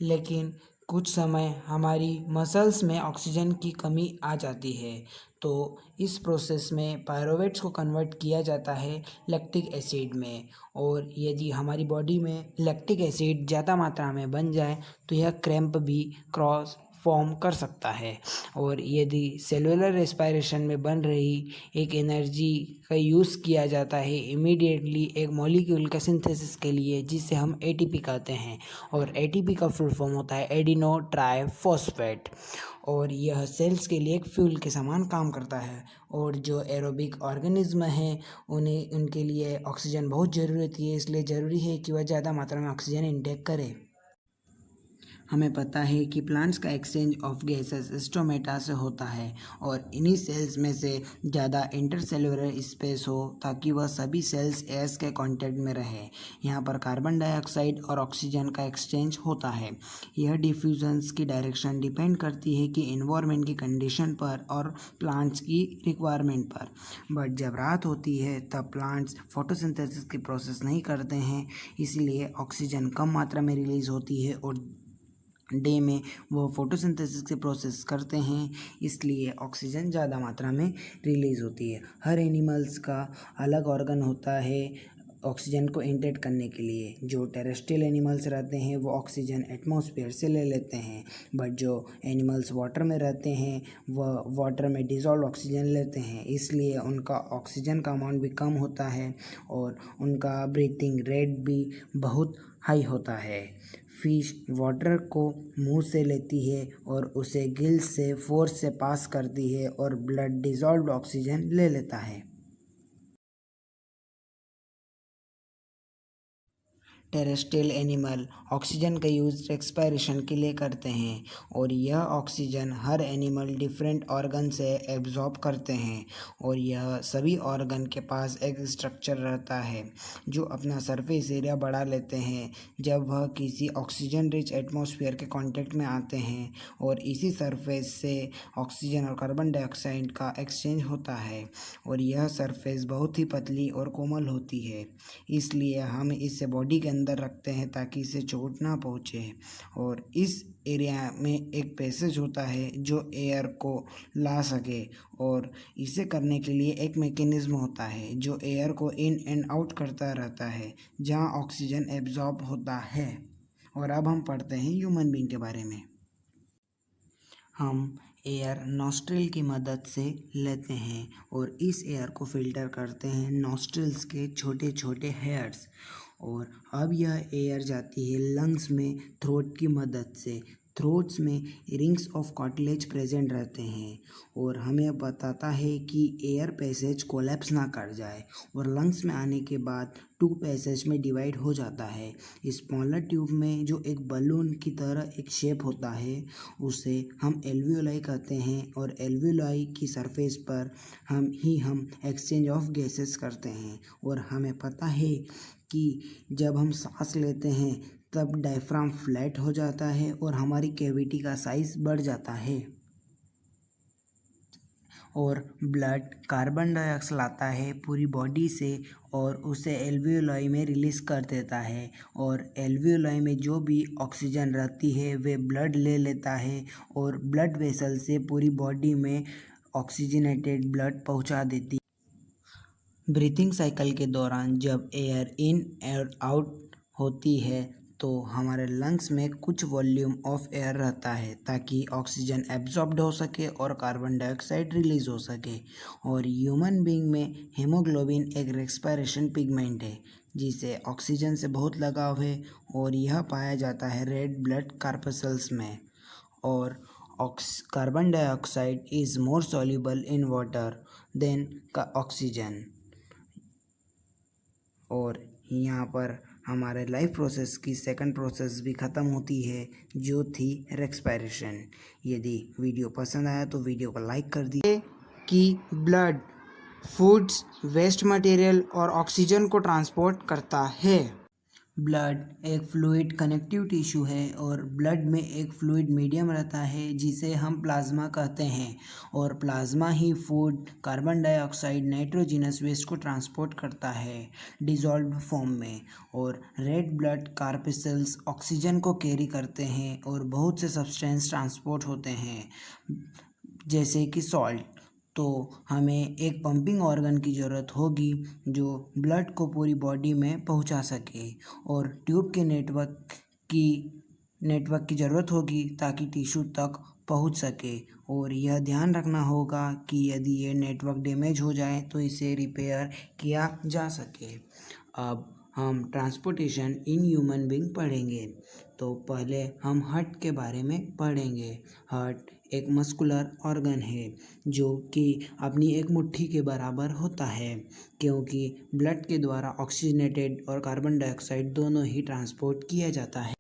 लेकिन कुछ समय हमारी मसल्स में ऑक्सीजन की कमी आ जाती है, तो इस प्रोसेस में पायरोवेट्स को कन्वर्ट किया जाता है लैक्टिक एसिड में, और यदि हमारी बॉडी में लैक्टिक एसिड ज़्यादा मात्रा में बन जाए तो यह क्रैम्प भी क्रॉस फॉर्म कर सकता है। और यदि सेलुलर रेस्पिरेशन में बन रही एक एनर्जी का यूज़ किया जाता है इमीडिएटली एक मॉलिक्यूल का सिंथेसिस के लिए, जिसे हम ATP कहते हैं, और ATP का फुल फॉर्म होता है एडिनो ट्राइफॉस्फेट, और यह सेल्स के लिए एक फ्यूल के समान काम करता है। और जो एरोबिक ऑर्गेनिज्म हैं उनके लिए ऑक्सीजन बहुत ज़रूरी होती है, इसलिए ज़रूरी है कि वह ज़्यादा मात्रा में ऑक्सीजन इंटेक करें। हमें पता है कि प्लांट्स का एक्सचेंज ऑफ गैसेस स्टोमेटा से होता है और इन्हीं सेल्स में से ज़्यादा इंटरसेलुलर स्पेस हो ताकि वह सभी सेल्स एयर के कांटेक्ट में रहे। यहाँ पर कार्बन डाइऑक्साइड और ऑक्सीजन का एक्सचेंज होता है। यह डिफ्यूजन्स की डायरेक्शन डिपेंड करती है कि इन्वायरमेंट की कंडीशन पर और प्लांट्स की रिक्वायरमेंट पर। बट जब रात होती है तब प्लांट्स फोटोसिंथेसिस की प्रोसेस नहीं करते हैं, इसलिए ऑक्सीजन कम मात्रा में रिलीज होती है और डे में वो फोटोसिंथेसिस की प्रोसेस करते हैं, इसलिए ऑक्सीजन ज़्यादा मात्रा में रिलीज़ होती है। हर एनिमल्स का अलग ऑर्गन होता है ऑक्सीजन को इंटेक करने के लिए। जो टेरेस्ट्रियल एनिमल्स रहते हैं वो ऑक्सीजन एटमॉस्फेयर से ले लेते हैं, बट जो एनिमल्स वाटर में रहते हैं वह वाटर में डिज़ोल्व ऑक्सीजन लेते हैं, इसलिए उनका ऑक्सीजन का अमाउंट भी कम होता है और उनका ब्रीथिंग रेट भी बहुत हाई होता है। फिश वाटर को मुंह से लेती है और उसे गिल्स से फोर्स से पास करती है और ब्लड डिज़ोल्व्ड ऑक्सीजन ले लेता है। टेरेस्ट्रियल एनिमल ऑक्सीजन का यूज़ रेस्पिरेशन के लिए करते हैं और यह ऑक्सीजन हर एनिमल डिफरेंट ऑर्गन से एब्जॉर्ब करते हैं और यह सभी ऑर्गन के पास एक स्ट्रक्चर रहता है जो अपना सरफेस एरिया बढ़ा लेते हैं जब वह किसी ऑक्सीजन रिच एटमॉस्फेयर के कांटेक्ट में आते हैं और इसी सरफेस से ऑक्सीजन और कार्बन डाइऑक्साइड का एक्सचेंज होता है और यह सरफेस बहुत ही पतली और कोमल होती है, इसलिए हम इसे बॉडी के अंदर रखते हैं ताकि इसे चोट ना पहुँचे। और इस एरिया में एक पैसेज होता है जो एयर को ला सके और इसे करने के लिए एक मैकेनिज्म होता है जो एयर को इन एंड आउट करता रहता है जहां ऑक्सीजन एब्जॉर्ब होता है। और अब हम पढ़ते हैं ह्यूमन बीइंग के बारे में। हम एयर नॉस्ट्रिल की मदद से लेते हैं और इस एयर को फिल्टर करते हैं नॉस्ट्रिल्स के छोटे छोटे हेयर्स और अब यह एयर जाती है लंग्स में थ्रोट की मदद से। थ्रोट्स में रिंग्स ऑफ कार्टिलेज प्रेजेंट रहते हैं और हमें बताता है कि एयर पैसेज कोलैप्स ना कर जाए और लंग्स में आने के बाद टू पैसेज में डिवाइड हो जाता है। स्मॉलर ट्यूब में जो एक बलून की तरह एक शेप होता है उसे हम एल्वियोलाई कहते हैं और एल्वियोलाई की सरफेस पर हम एक्सचेंज ऑफ गैसेस करते हैं और हमें पता है कि जब हम सांस लेते हैं तब डायफ्राम फ्लैट हो जाता है और हमारी कैविटी का साइज बढ़ जाता है और ब्लड कार्बन डाइऑक्साइड लाता है पूरी बॉडी से और उसे एल्वियोलाई में रिलीज़ कर देता है और एल्वियोलाई में जो भी ऑक्सीजन रहती है वे ब्लड ले लेता है और ब्लड वेसल से पूरी बॉडी में ऑक्सीजनेटेड ब्लड पहुंचा देती है। ब्रीथिंग साइकिल के दौरान जब एयर इन और आउट होती है तो हमारे लंग्स में कुछ वॉल्यूम ऑफ एयर रहता है ताकि ऑक्सीजन एब्जॉर्ब्ड हो सके और कार्बन डाइऑक्साइड रिलीज हो सके। और ह्यूमन बीइंग में हीमोग्लोबिन एक रेस्पिरेशन पिगमेंट है जिसे ऑक्सीजन से बहुत लगाव है और यह पाया जाता है रेड ब्लड कार्पसल्स में। और carbon dioxide is more soluble in water than oxygen. और यहाँ पर हमारे लाइफ प्रोसेस की सेकंड प्रोसेस भी ख़त्म होती है जो थी रेस्पिरेशन। यदि वीडियो पसंद आया तो वीडियो को लाइक कर दीजिए। कि ब्लड फूड्स वेस्ट मटेरियल और ऑक्सीजन को ट्रांसपोर्ट करता है। ब्लड एक फ्लूइड कनेक्टिव टिश्यू है और ब्लड में एक फ्लूइड मीडियम रहता है जिसे हम प्लाज्मा कहते हैं और प्लाज्मा ही food carbon dioxide nitrogenous waste को ट्रांसपोर्ट करता है डिज़ोल्व्ड फॉर्म में। और रेड ब्लड कार्पसल्स ऑक्सीजन को कैरी करते हैं और बहुत से सब्सटेंस ट्रांसपोर्ट होते हैं जैसे कि सॉल्ट। तो हमें एक पंपिंग ऑर्गन की ज़रूरत होगी जो ब्लड को पूरी बॉडी में पहुंचा सके और ट्यूब के नेटवर्क की ज़रूरत होगी ताकि टिश्यू तक पहुंच सके। और यह ध्यान रखना होगा कि यदि ये नेटवर्क डैमेज हो जाए तो इसे रिपेयर किया जा सके। अब हम ट्रांसपोर्टेशन इन ह्यूमन बीइंग पढ़ेंगे। तो पहले हम हार्ट के बारे में पढ़ेंगे। हार्ट एक मस्कुलर ऑर्गन है जो कि अपनी एक मुट्ठी के बराबर होता है क्योंकि ब्लड के द्वारा ऑक्सीजनेटेड और कार्बन डाइऑक्साइड दोनों ही ट्रांसपोर्ट किया जाता है।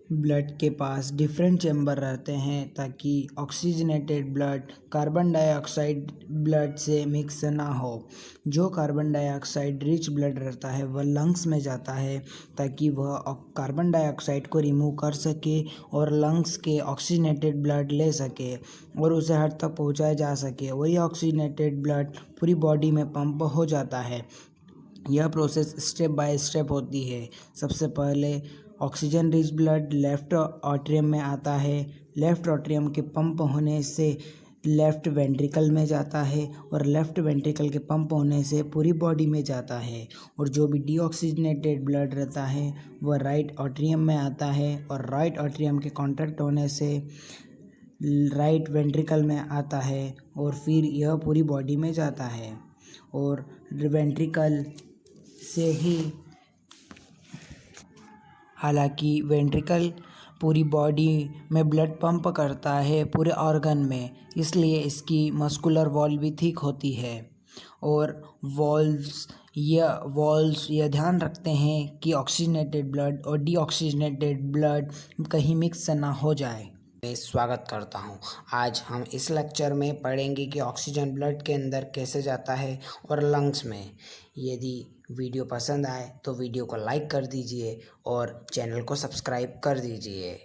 ब्लड के पास डिफरेंट चैम्बर रहते हैं ताकि oxygenated blood carbon dioxide blood से मिक्स ना हो। जो कार्बन डाइऑक्साइड रिच ब्लड रहता है वह लंग्स में जाता है ताकि वह कार्बन डाइऑक्साइड को रिमूव कर सके और लंग्स के ऑक्सीजनेटेड ब्लड ले सके और उसे हर तक पहुंचाया जा सके। वही ऑक्सीजनेटेड ब्लड पूरी बॉडी में पंप हो जाता है। यह प्रोसेस स्टेप बाय स्टेप होती है। सबसे पहले oxygen rich blood left atrium में आता है। लेफ्ट ऑट्रियम के पंप होने से लेफ्ट वेंट्रिकल में जाता है और लेफ्ट वेंट्रिकल के पंप होने से पूरी बॉडी में जाता है। और जो भी डीऑक्सीजनेटेड ब्लड रहता है वह राइट ऑट्रियम में आता है और राइट ऑट्रियम के कॉन्टैक्ट होने से राइट वेंट्रिकल में आता है और फिर यह पूरी बॉडी में जाता है। और वेंट्रिकल से ही, हालांकि वेंट्रिकल पूरी बॉडी में ब्लड पंप करता है पूरे ऑर्गन में, इसलिए इसकी मस्कुलर वॉल भी थिक होती है। और वॉल्व्स यह ध्यान रखते हैं कि ऑक्सीजनेटेड ब्लड और डीऑक्सीजनेटेड ब्लड कहीं मिक्स ना हो जाए। मैं स्वागत करता हूं। आज हम इस लेक्चर में पढ़ेंगे कि ऑक्सीजन ब्लड के अंदर कैसे जाता है और लंग्स में। यदि वीडियो पसंद आए तो वीडियो को लाइक कर दीजिए और चैनल को सब्सक्राइब कर दीजिए।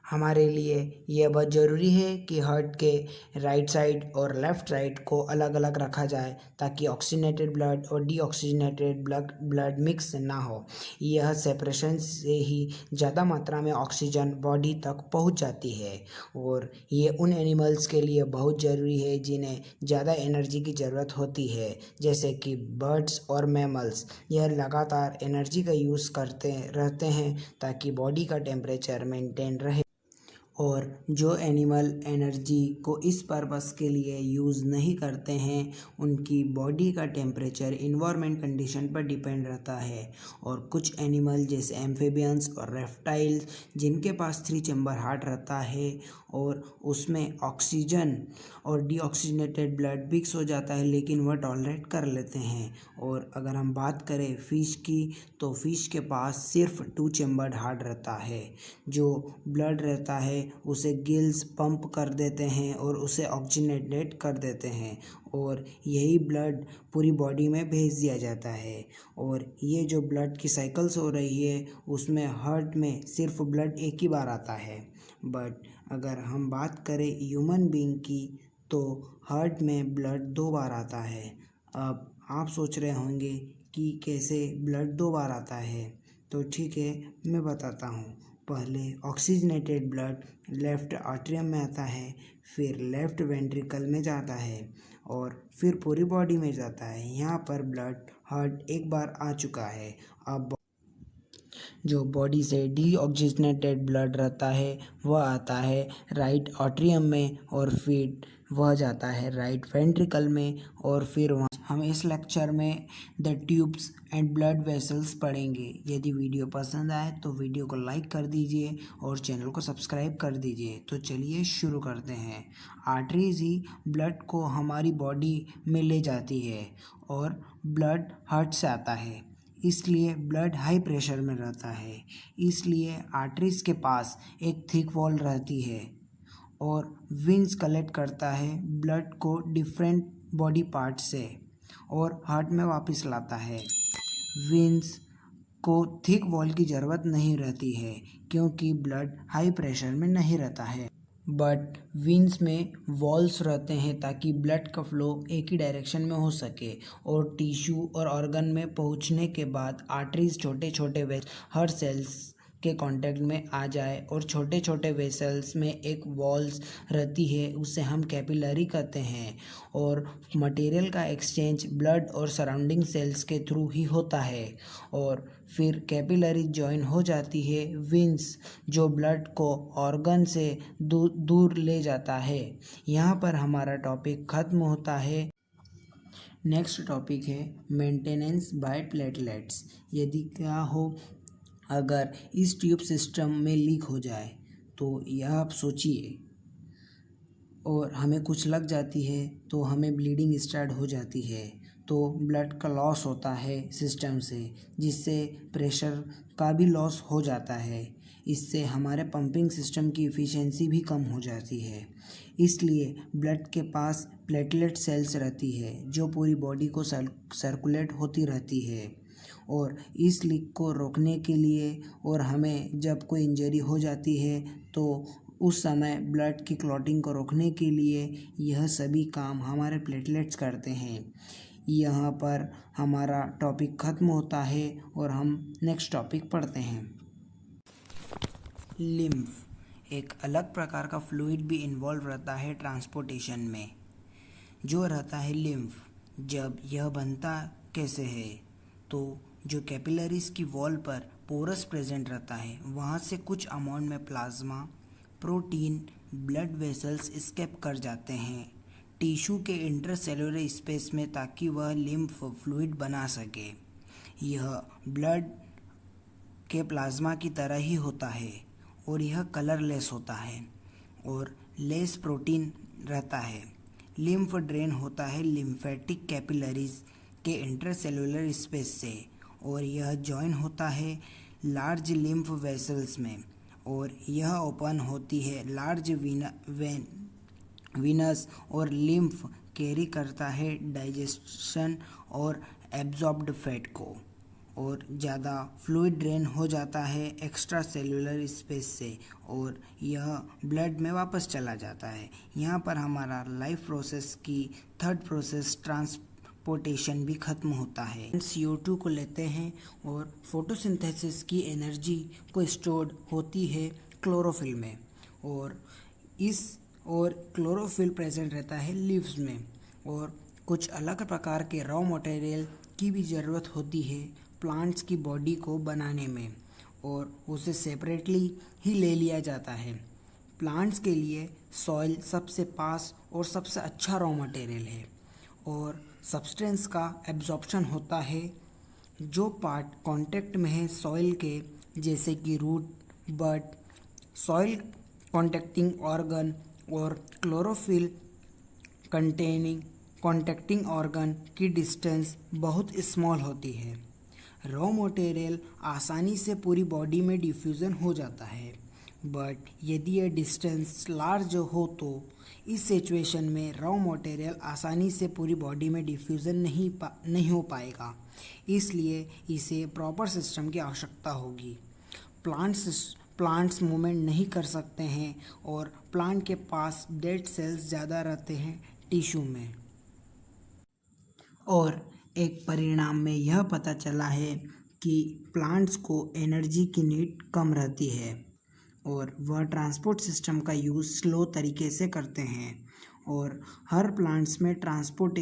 हमारे लिए यह बहुत ज़रूरी है कि हार्ट के राइट साइड और लेफ़्ट साइड को अलग अलग रखा जाए ताकि ऑक्सीजनेटेड ब्लड और डीऑक्सीजनेटेड ब्लड मिक्स ना हो। यह सेपरेशन से ही ज़्यादा मात्रा में ऑक्सीजन बॉडी तक पहुंच जाती है और ये उन एनिमल्स के लिए बहुत ज़रूरी है जिन्हें ज़्यादा एनर्जी की ज़रूरत होती है, जैसे कि बर्ड्स और मैमल्स। यह लगातार एनर्जी का यूज़ करते रहते हैं ताकि बॉडी का टेम्परेचर मेंटेन रहे। और जो एनिमल एनर्जी को इस पर्पस के लिए यूज़ नहीं करते हैं उनकी बॉडी का टेम्परेचर इन्वायरमेंट कंडीशन पर डिपेंड रहता है। और कुछ एनिमल जैसे एम्फीबियंस और रेप्टाइल्स जिनके पास 3 चैम्बर हार्ट रहता है और उसमें ऑक्सीजन और डीऑक्सीजनेटेड ब्लड मिक्स हो जाता है, लेकिन वह टॉलरेट कर लेते हैं। और अगर हम बात करें फ़िश की तो फ़िश के पास सिर्फ 2 चैम्बर्ड हार्ट रहता है। जो ब्लड रहता है उसे गिल्स पंप कर देते हैं और उसे ऑक्सीजनेटेड कर देते हैं और यही ब्लड पूरी बॉडी में भेज दिया जाता है। और ये जो ब्लड की साइकिल्स हो रही है उसमें हार्ट में सिर्फ ब्लड एक ही बार आता है। बट अगर हम बात करें ह्यूमन बीइंग की तो हार्ट में ब्लड 2 बार आता है। अब आप सोच रहे होंगे कि कैसे ब्लड 2 बार आता है, तो ठीक है, मैं बताता हूँ। पहले ऑक्सीजनेटेड ब्लड लेफ़्ट आर्टरियम में आता है, फिर लेफ़्ट वेंट्रिकल में जाता है और फिर पूरी बॉडी में जाता है। यहाँ पर ब्लड हार्ट एक बार आ चुका है। अब जो बॉडी से डीऑक्सीजनेटेड ब्लड रहता है वह आता है राइट आर्टरियम में और फिर वह जाता है राइट वेंट्रिकल में और फिर वहाँ हम इस लेक्चर में the tubes and blood vessels पढ़ेंगे। यदि वीडियो पसंद आए तो वीडियो को लाइक कर दीजिए और चैनल को सब्सक्राइब कर दीजिए। तो चलिए शुरू करते हैं। आर्टरीज ही ब्लड को हमारी बॉडी में ले जाती है और ब्लड हार्ट से आता है, इसलिए ब्लड हाई प्रेशर में रहता है। इसलिए आर्टरीज के पास एक थिक वॉल रहती है और वेन्स कलेक्ट करता है ब्लड को डिफरेंट बॉडी पार्ट से और हार्ट में वापस लाता है। वेन्स को थिक वॉल की ज़रूरत नहीं रहती है क्योंकि ब्लड हाई प्रेशर में नहीं रहता है। बट वेन्स में वॉल्स रहते हैं ताकि ब्लड का फ्लो एक ही डायरेक्शन में हो सके और टिश्यू और ऑर्गन में पहुंचने के बाद आर्टरीज छोटे छोटे हर सेल्स के कांटेक्ट में आ जाए और छोटे छोटे वेसल्स में एक वॉल्स रहती है, उसे हम कैपिलरी कहते हैं। और मटेरियल का एक्सचेंज ब्लड और सराउंडिंग सेल्स के थ्रू ही होता है और फिर कैपिलरी जॉइन हो जाती है वेन्स जो ब्लड को ऑर्गन से दूर ले जाता है। यहाँ पर हमारा टॉपिक ख़त्म होता है। नेक्स्ट टॉपिक है मेंटेनेंस बाय प्लेटलेट्स। यदि क्या हो अगर इस ट्यूब सिस्टम में लीक हो जाए तो यह आप सोचिए और हमें कुछ लग जाती है तो हमें ब्लीडिंग स्टार्ट हो जाती है। तो ब्लड का लॉस होता है सिस्टम से, जिससे प्रेशर का भी लॉस हो जाता है। इससे हमारे पंपिंग सिस्टम की इफ़िशियंसी भी कम हो जाती है। इसलिए ब्लड के पास प्लेटलेट सेल्स रहती है जो पूरी बॉडी को सर्कुलेट होती रहती है, और इस लीक को रोकने के लिए और हमें जब कोई इंजरी हो जाती है तो उस समय ब्लड की क्लॉटिंग को रोकने के लिए यह सभी काम हमारे प्लेटलेट्स करते हैं। यहाँ पर हमारा टॉपिक ख़त्म होता है और हम नेक्स्ट टॉपिक पढ़ते हैं। लिम्फ एक अलग प्रकार का फ्लूइड भी इन्वॉल्व रहता है ट्रांसपोर्टेशन में, जो रहता है लिम्फ। जब यह बनता कैसे है, तो जो कैपिलरीज की वॉल पर पोरस प्रेजेंट रहता है, वहाँ से कुछ अमाउंट में plasma, protein, blood vessels escape कर जाते हैं टिश्यू के इंटरसेलुलर स्पेस में, ताकि वह लिम्फ फ्लूइड बना सके। यह ब्लड के प्लाज्मा की तरह ही होता है और यह कलरलेस होता है और लेस प्रोटीन रहता है। लिम्फ ड्रेन होता है लिम्फेटिक कैपिलरीज के इंटरसेलुलर स्पेस से, और यह जॉइन होता है लार्ज लिम्फ वेसल्स में, और यह ओपन होती है लार्ज वीनस, और लिम्फ कैरी करता है डाइजेशन और एब्जॉर्ब्ड फैट को, और ज़्यादा फ्लूइड ड्रेन हो जाता है एक्स्ट्रा सेलुलर स्पेस से, और यह ब्लड में वापस चला जाता है। यहाँ पर हमारा लाइफ प्रोसेस की थर्ड प्रोसेस ट्रांसपोर्टेशन भी ख़त्म होता है। CO2 को लेते हैं और फोटोसिंथेसिस की एनर्जी को स्टोर्ड होती है क्लोरोफिल में, और क्लोरोफिल प्रेजेंट रहता है लीव्स में, और कुछ अलग प्रकार के रॉ मटेरियल की भी ज़रूरत होती है प्लांट्स की बॉडी को बनाने में, और उसे सेपरेटली ही ले लिया जाता है। प्लांट्स के लिए सॉइल सबसे पास और सबसे अच्छा रॉ मटेरियल है, और सब्सटेंस का एब्जॉर्प्शन होता है जो पार्ट कांटेक्ट में है सॉइल के, जैसे कि रूट, बड, सॉइल कॉन्टैक्टिंग ऑर्गन और क्लोरोफिल कॉन्टैक्टिंग ऑर्गन की डिस्टेंस बहुत स्मॉल होती है। रॉ मटेरियल आसानी से पूरी बॉडी में डिफ्यूज़न हो जाता है, बट यदि यह डिस्टेंस लार्ज हो तो इस सिचुएशन में रॉ मटेरियल आसानी से पूरी बॉडी में डिफ्यूज़न नहीं हो पाएगा, इसलिए इसे प्रॉपर सिस्टम की आवश्यकता होगी। प्लांट्स मूवमेंट नहीं कर सकते हैं, और प्लांट के पास डेड सेल्स ज़्यादा रहते हैं टिश्यू में। और एक परिणाम में यह पता चला है कि प्लांट्स को एनर्जी की नीड कम रहती है, और वह ट्रांसपोर्ट सिस्टम का यूज़ स्लो तरीके से करते हैं, और हर प्लांट्स में ट्रांसपोर्ट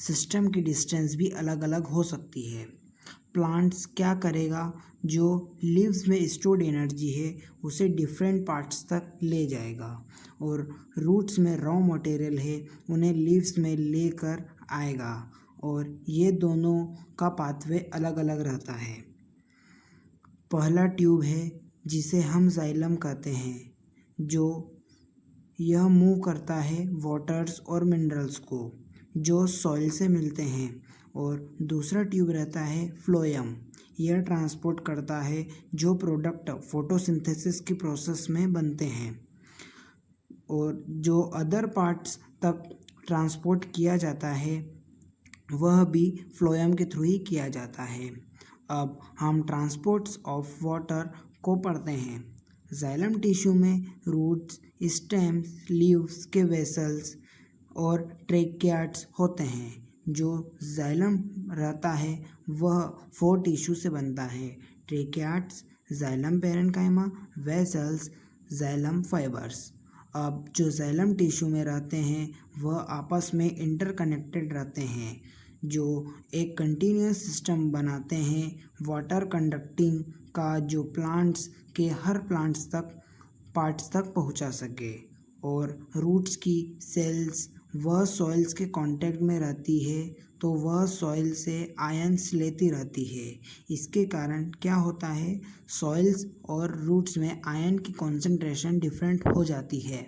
सिस्टम की डिस्टेंस भी अलग अलग हो सकती है। प्लांट्स क्या करेगा, जो लीव्स में स्टोर्ड एनर्जी है उसे डिफरेंट पार्ट्स तक ले जाएगा, और रूट्स में रॉ मटेरियल है उन्हें लीव्स में लेकर आएगा, और ये दोनों का पाथवे अलग अलग रहता है। पहला ट्यूब है जिसे हम जाइलम कहते हैं, जो यह मूव करता है वाटर्स और मिनरल्स को जो सॉइल से मिलते हैं, और दूसरा ट्यूब रहता है फ्लोएम। यह ट्रांसपोर्ट करता है जो प्रोडक्ट फोटोसिंथेसिस की प्रोसेस में बनते हैं, और जो अदर पार्ट्स तक ट्रांसपोर्ट किया जाता है वह भी फ्लोएम के थ्रू ही किया जाता है। अब हम ट्रांसपोर्ट्स ऑफ वाटर को पढ़ते हैं। जाइलम टिश्यू में रूट्स, स्टेम्स, लीव्स के वेसल्स और ट्रेकियाट्स होते हैं। जो जाइलम रहता है वह 4 टिश्यू से बनता है: tracheids, xylem parenchyma, vessels, xylem fibres. अब जो जाइलम टिश्यू में रहते हैं वह आपस में इंटरकनेक्टेड रहते हैं, जो एक कंटिन्यूस सिस्टम बनाते हैं वाटर कंडक्टिंग का, जो प्लांट्स के हर पार्ट्स तक पहुंचा सके। और रूट्स की सेल्स वह सॉइल्स के कांटेक्ट में रहती है, तो वह सॉइल से आयंस लेती रहती है। इसके कारण क्या होता है, सॉइल्स और रूट्स में आयन की कॉन्सेंट्रेशन डिफरेंट हो जाती है।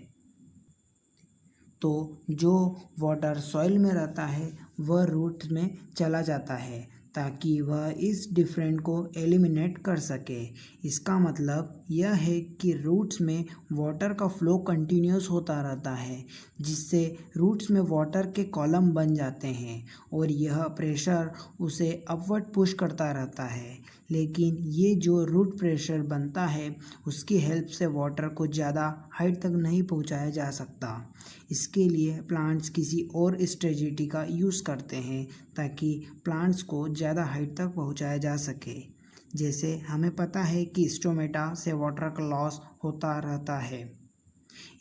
तो जो वाटर सॉइल में रहता है वह रूट में चला जाता है ताकि वह इस डिफरेंट को एलिमिनेट कर सके। इसका मतलब यह है कि रूट्स में वाटर का फ्लो कंटिन्यूस होता रहता है, जिससे रूट्स में वाटर के कॉलम बन जाते हैं और यह प्रेशर उसे अपवर्ड पुश करता रहता है। लेकिन ये जो रूट प्रेशर बनता है उसकी हेल्प से वाटर को ज़्यादा हाइट तक नहीं पहुंचाया जा सकता। इसके लिए प्लांट्स किसी और स्ट्रेटजी का यूज़ करते हैं ताकि प्लांट्स को ज़्यादा हाइट तक पहुंचाया जा सके। जैसे हमें पता है कि स्टोमेटा से वाटर का लॉस होता रहता है,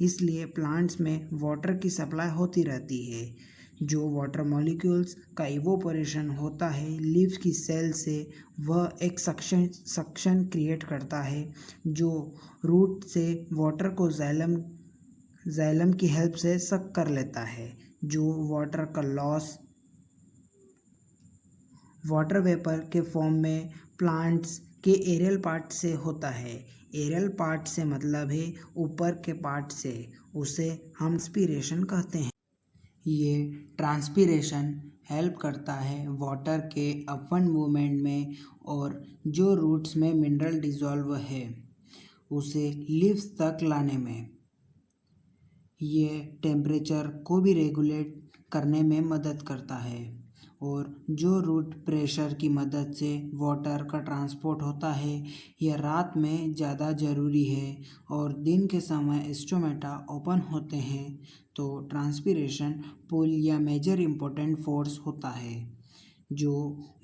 इसलिए प्लांट्स में वाटर की सप्लाई होती रहती है। जो वाटर मॉलिक्यूल्स का इवोपोरेशन होता है लीव्स की सेल से, वह एक सक्शन क्रिएट करता है जो रूट से वाटर को जाइलम की हेल्प से सक कर लेता है। जो वाटर का लॉस वाटर वेपर के फॉर्म में प्लांट्स के एरियल पार्ट से होता है। एरियल पार्ट से मतलब है ऊपर के पार्ट से, उसे हम ट्रांसपीरेशन कहते हैं। ये ट्रांसपीरेशन हेल्प करता है वाटर के अपवर्ड मूवमेंट में और जो रूट्स में मिनरल डिसॉल्व है उसे लीव्स तक लाने में। ये टेम्परेचर को भी रेगुलेट करने में मदद करता है और जो रूट प्रेशर की मदद से वाटर का ट्रांसपोर्ट होता है यह रात में ज़्यादा ज़रूरी है और दिन के समय स्टोमेटा ओपन होते हैं तो ट्रांसपीरेशन पुल या मेजर इम्पोर्टेंट फोर्स होता है जो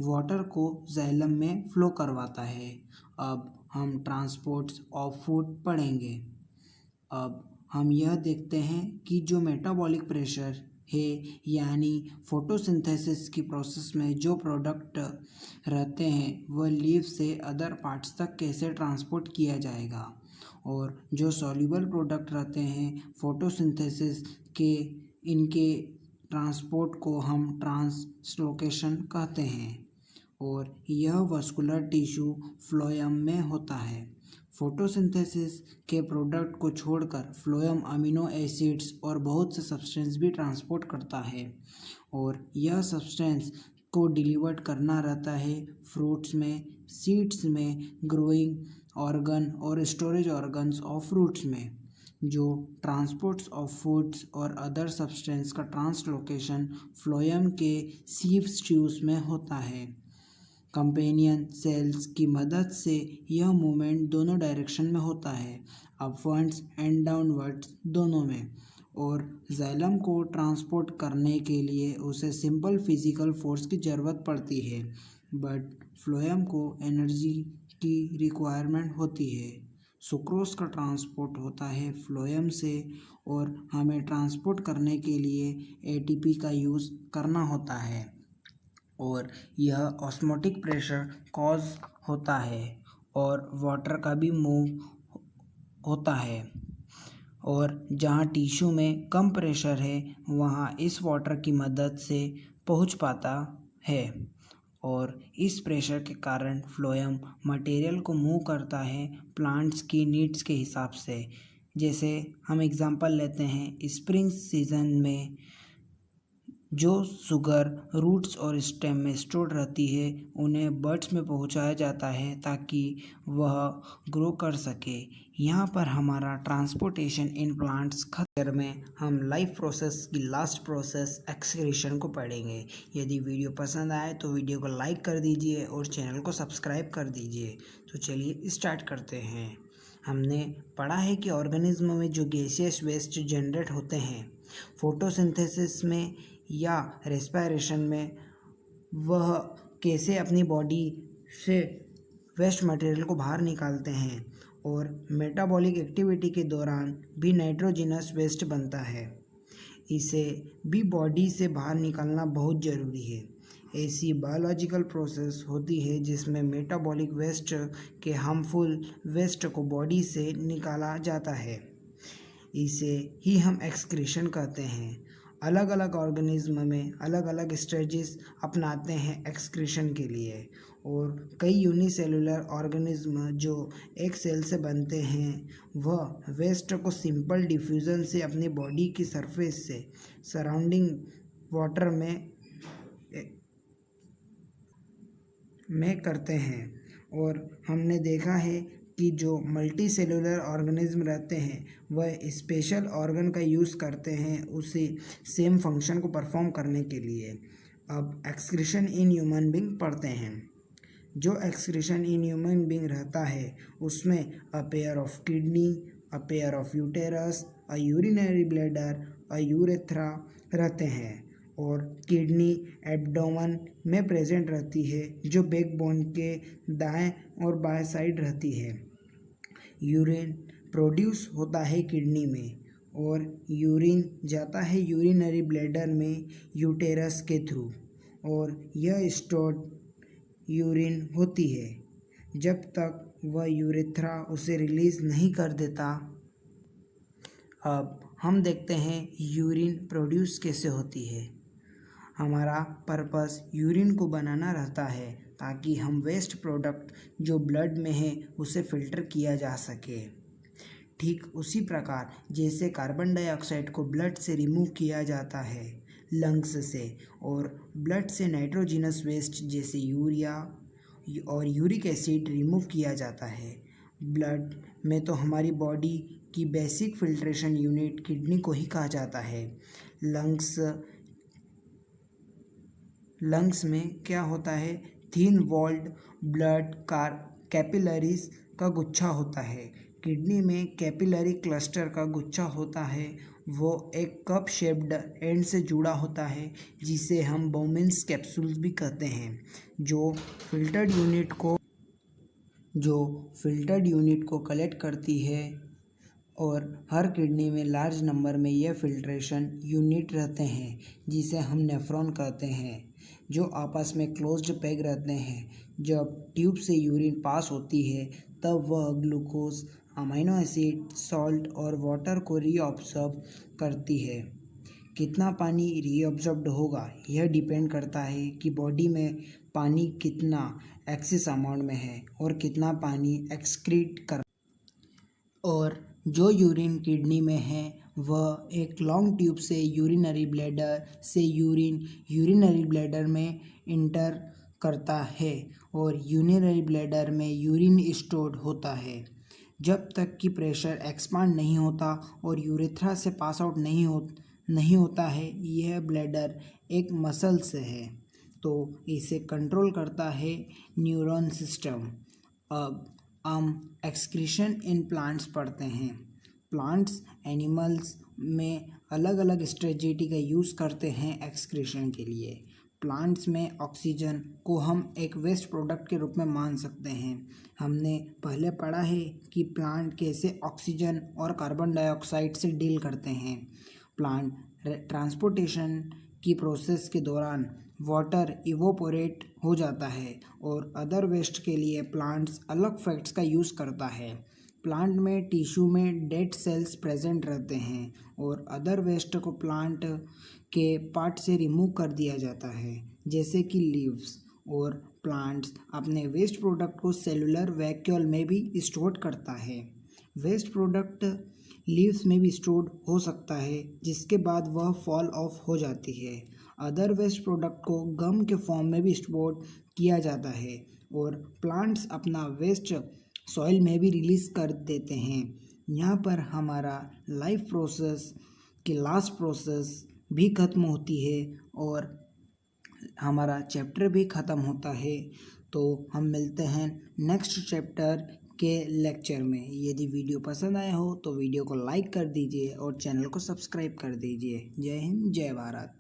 वाटर को जाइलम में फ्लो करवाता है। अब हम ट्रांसपोर्ट्स ऑफ फूड पढ़ेंगे। अब हम यह देखते हैं कि जो मेटाबॉलिक प्रेशर है यानी फोटोसिंथेसिस की प्रोसेस में जो प्रोडक्ट रहते हैं वह लीव से अदर पार्ट्स तक कैसे ट्रांसपोर्ट किया जाएगा, और जो सॉल्युबल प्रोडक्ट रहते हैं फोटोसिंथेसिस के, इनके ट्रांसपोर्ट को हम ट्रांसलोकेशन कहते हैं और यह वस्कुलर टिश्यू फ्लोएम में होता है। फोटोसिंथेसिस के प्रोडक्ट को छोड़कर फ्लोएम अमीनो एसिड्स और बहुत से सब्सटेंस भी ट्रांसपोर्ट करता है और यह सब्सटेंस को डिलीवर करना रहता है फ्रूट्स में, सीड्स में, ग्रोइंग ऑर्गन और स्टोरेज ऑर्गन्स ऑफ फ्रूट्स में। जो ट्रांसपोर्ट्स ऑफ फूड्स और अदर सब्सटेंस का ट्रांसलोकेशन फ्लोएम के सीव्स ट्यूब्स में होता है। कंपेनियन सेल्स की मदद से यह मूवमेंट दोनों डायरेक्शन में होता है, अपवर्ड्स एंड डाउनवर्ड्स दोनों में, और जाइलम को ट्रांसपोर्ट करने के लिए उसे सिंपल फिजिकल फोर्स की ज़रूरत पड़ती है, बट फ्लोएम को एनर्जी की रिक्वायरमेंट होती है। सुक्रोज का ट्रांसपोर्ट होता है फ्लोएम से और हमें ट्रांसपोर्ट करने के लिए एटीपी का यूज़ करना होता है और यह ऑस्मोटिक प्रेशर कॉज होता है और वाटर का भी मूव होता है, और जहाँ टिश्यू में कम प्रेशर है वहाँ इस वाटर की मदद से पहुँच पाता है और इस प्रेशर के कारण फ्लोएम मटेरियल को मूव करता है प्लांट्स की नीड्स के हिसाब से। जैसे हम एग्जांपल लेते हैं, स्प्रिंग सीजन में जो शुगर रूट्स और स्टेम में स्टोर रहती है उन्हें बड्स में पहुंचाया जाता है ताकि वह ग्रो कर सके। यहाँ पर हमारा ट्रांसपोर्टेशन इन प्लांट्स खतर में हम लाइफ प्रोसेस की लास्ट प्रोसेस एक्सक्रीशन को पढ़ेंगे। यदि वीडियो पसंद आए तो वीडियो को लाइक कर दीजिए और चैनल को सब्सक्राइब कर दीजिए। तो चलिए स्टार्ट करते हैं। हमने पढ़ा है कि ऑर्गेनिज्म में जो गैसियस वेस्ट जनरेट होते हैं फोटोसिंथेसिस में या रेस्पिरेशन में, वह कैसे अपनी बॉडी से वेस्ट मटेरियल को बाहर निकालते हैं, और मेटाबॉलिक एक्टिविटी के दौरान भी नाइट्रोजिनस वेस्ट बनता है, इसे भी बॉडी से बाहर निकालना बहुत ज़रूरी है। ऐसी बायोलॉजिकल प्रोसेस होती है जिसमें मेटाबॉलिक वेस्ट के हार्मफुल वेस्ट को बॉडी से निकाला जाता है, इसे ही हम एक्सक्रीशन कहते हैं। अलग अलग ऑर्गेनिज्म में अलग अलग स्ट्रेटजीज अपनाते हैं एक्सक्रीशन के लिए, और कई यूनिसेलुलर ऑर्गेनिज्म जो एक सेल से बनते हैं वह वेस्ट को सिंपल डिफ्यूज़न से अपनी बॉडी की सरफेस से सराउंडिंग वाटर में में करते हैं। और हमने देखा है कि जो मल्टी सेलुलर ऑर्गेनिज्म रहते हैं वह स्पेशल ऑर्गन का यूज़ करते हैं उसी सेम फंक्शन को परफॉर्म करने के लिए। अब एक्सक्रीशन इन ह्यूमन बीइंग पढ़ते हैं। जो एक्सक्रीशन इन ह्यूमन बीइंग रहता है उसमें a pair of kidney, a pair of uterus, a urinary bladder, a urethra रहते हैं। और किडनी एब्डोमेन में प्रेजेंट रहती है जो बैकबोन के दाएं और बाएं साइड रहती है। यूरिन प्रोड्यूस होता है किडनी में और यूरिन जाता है यूरिनरी ब्लैडर में यूटेरस के थ्रू और यह स्टोर्ड यूरिन होती है जब तक वह यूरेथ्रा उसे रिलीज़ नहीं कर देता। अब हम देखते हैं यूरिन प्रोड्यूस कैसे होती है। हमारा पर्पस यूरिन को बनाना रहता है ताकि हम वेस्ट प्रोडक्ट जो ब्लड में है उसे फ़िल्टर किया जा सके। ठीक उसी प्रकार जैसे कार्बन डाइऑक्साइड को ब्लड से रिमूव किया जाता है लंग्स से और ब्लड से नाइट्रोजिनस वेस्ट जैसे यूरिया और यूरिक एसिड रिमूव किया जाता है। ब्लड में तो हमारी बॉडी की बेसिक फिल्ट्रेशन यूनिट किडनी को ही कहा जाता है। लंग्स में क्या होता है, थिन वॉल्ड ब्लड कैपिलरीज का गुच्छा होता है। किडनी में कैपिलरी क्लस्टर का गुच्छा होता है, वो एक कप शेप्ड एंड से जुड़ा होता है जिसे हम बोमेन्स कैप्सूल्स भी कहते हैं जो फिल्टर्ड यूनिट को कलेक्ट करती है। और हर किडनी में लार्ज नंबर में यह फिल्ट्रेशन यूनिट रहते हैं जिसे हम नेफ्रॉन कहते हैं जो आपस में क्लोज्ड पैक रहते हैं। जब ट्यूब से यूरिन पास होती है तब वह ग्लूकोज, अमीनो एसिड, सॉल्ट और वाटर को रीअब्सॉर्ब करती है। कितना पानी रीअब्सॉर्ब्ड होगा यह डिपेंड करता है कि बॉडी में पानी कितना एक्सेस अमाउंट में है और कितना पानी एक्सक्रीट कर। और जो यूरिन किडनी में है वह एक लॉन्ग ट्यूब से यूरिनरी ब्लैडर से यूरिनरी ब्लैडर में इंटर करता है और यूरिनरी ब्लैडर में यूरिन स्टोर्ड होता है। जब तक कि प्रेशर एक्सपांड नहीं होता और यूरेथ्रा से पास आउट नहीं होता है, यह ब्लैडर एक मसल से है तो इसे कंट्रोल करता है न्यूरॉन सिस्टम। अब हम एक्सक्रीशन इन प्लांट्स पढ़ते हैं। प्लांट्स एनिमल्स में अलग अलग स्ट्रेटजी का यूज़ करते हैं एक्सक्रीशन के लिए। प्लांट्स में ऑक्सीजन को हम एक वेस्ट प्रोडक्ट के रूप में मान सकते हैं। हमने पहले पढ़ा है कि प्लांट कैसे ऑक्सीजन और कार्बन डाइऑक्साइड से डील करते हैं। प्लांट ट्रांसपोर्टेशन की प्रोसेस के दौरान वाटर इवोपोरेट हो जाता है और अदर वेस्ट के लिए प्लांट्स अलग फैक्ट्स का यूज़ करता है। प्लांट में टिश्यू में डेड सेल्स प्रेजेंट रहते हैं और अदर वेस्ट को प्लांट के पार्ट से रिमूव कर दिया जाता है जैसे कि लीव्स। और प्लांट्स अपने वेस्ट प्रोडक्ट को सेलुलर वैक्यूल में भी स्टोर करता है। वेस्ट प्रोडक्ट लीव्स में भी स्टोर हो सकता है जिसके बाद वह फॉल ऑफ हो जाती है। अदर वेस्ट प्रोडक्ट को गम के फॉर्म में भी स्टोर किया जाता है और प्लांट्स अपना वेस्ट सॉइल में भी रिलीज़ कर देते हैं। यहाँ पर हमारा लाइफ प्रोसेस की लास्ट प्रोसेस भी ख़त्म होती है और हमारा चैप्टर भी ख़त्म होता है। तो हम मिलते हैं नेक्स्ट चैप्टर के लेक्चर में। यदि वीडियो पसंद आया हो तो वीडियो को लाइक कर दीजिए और चैनल को सब्सक्राइब कर दीजिए। जय हिंद, जय भारत।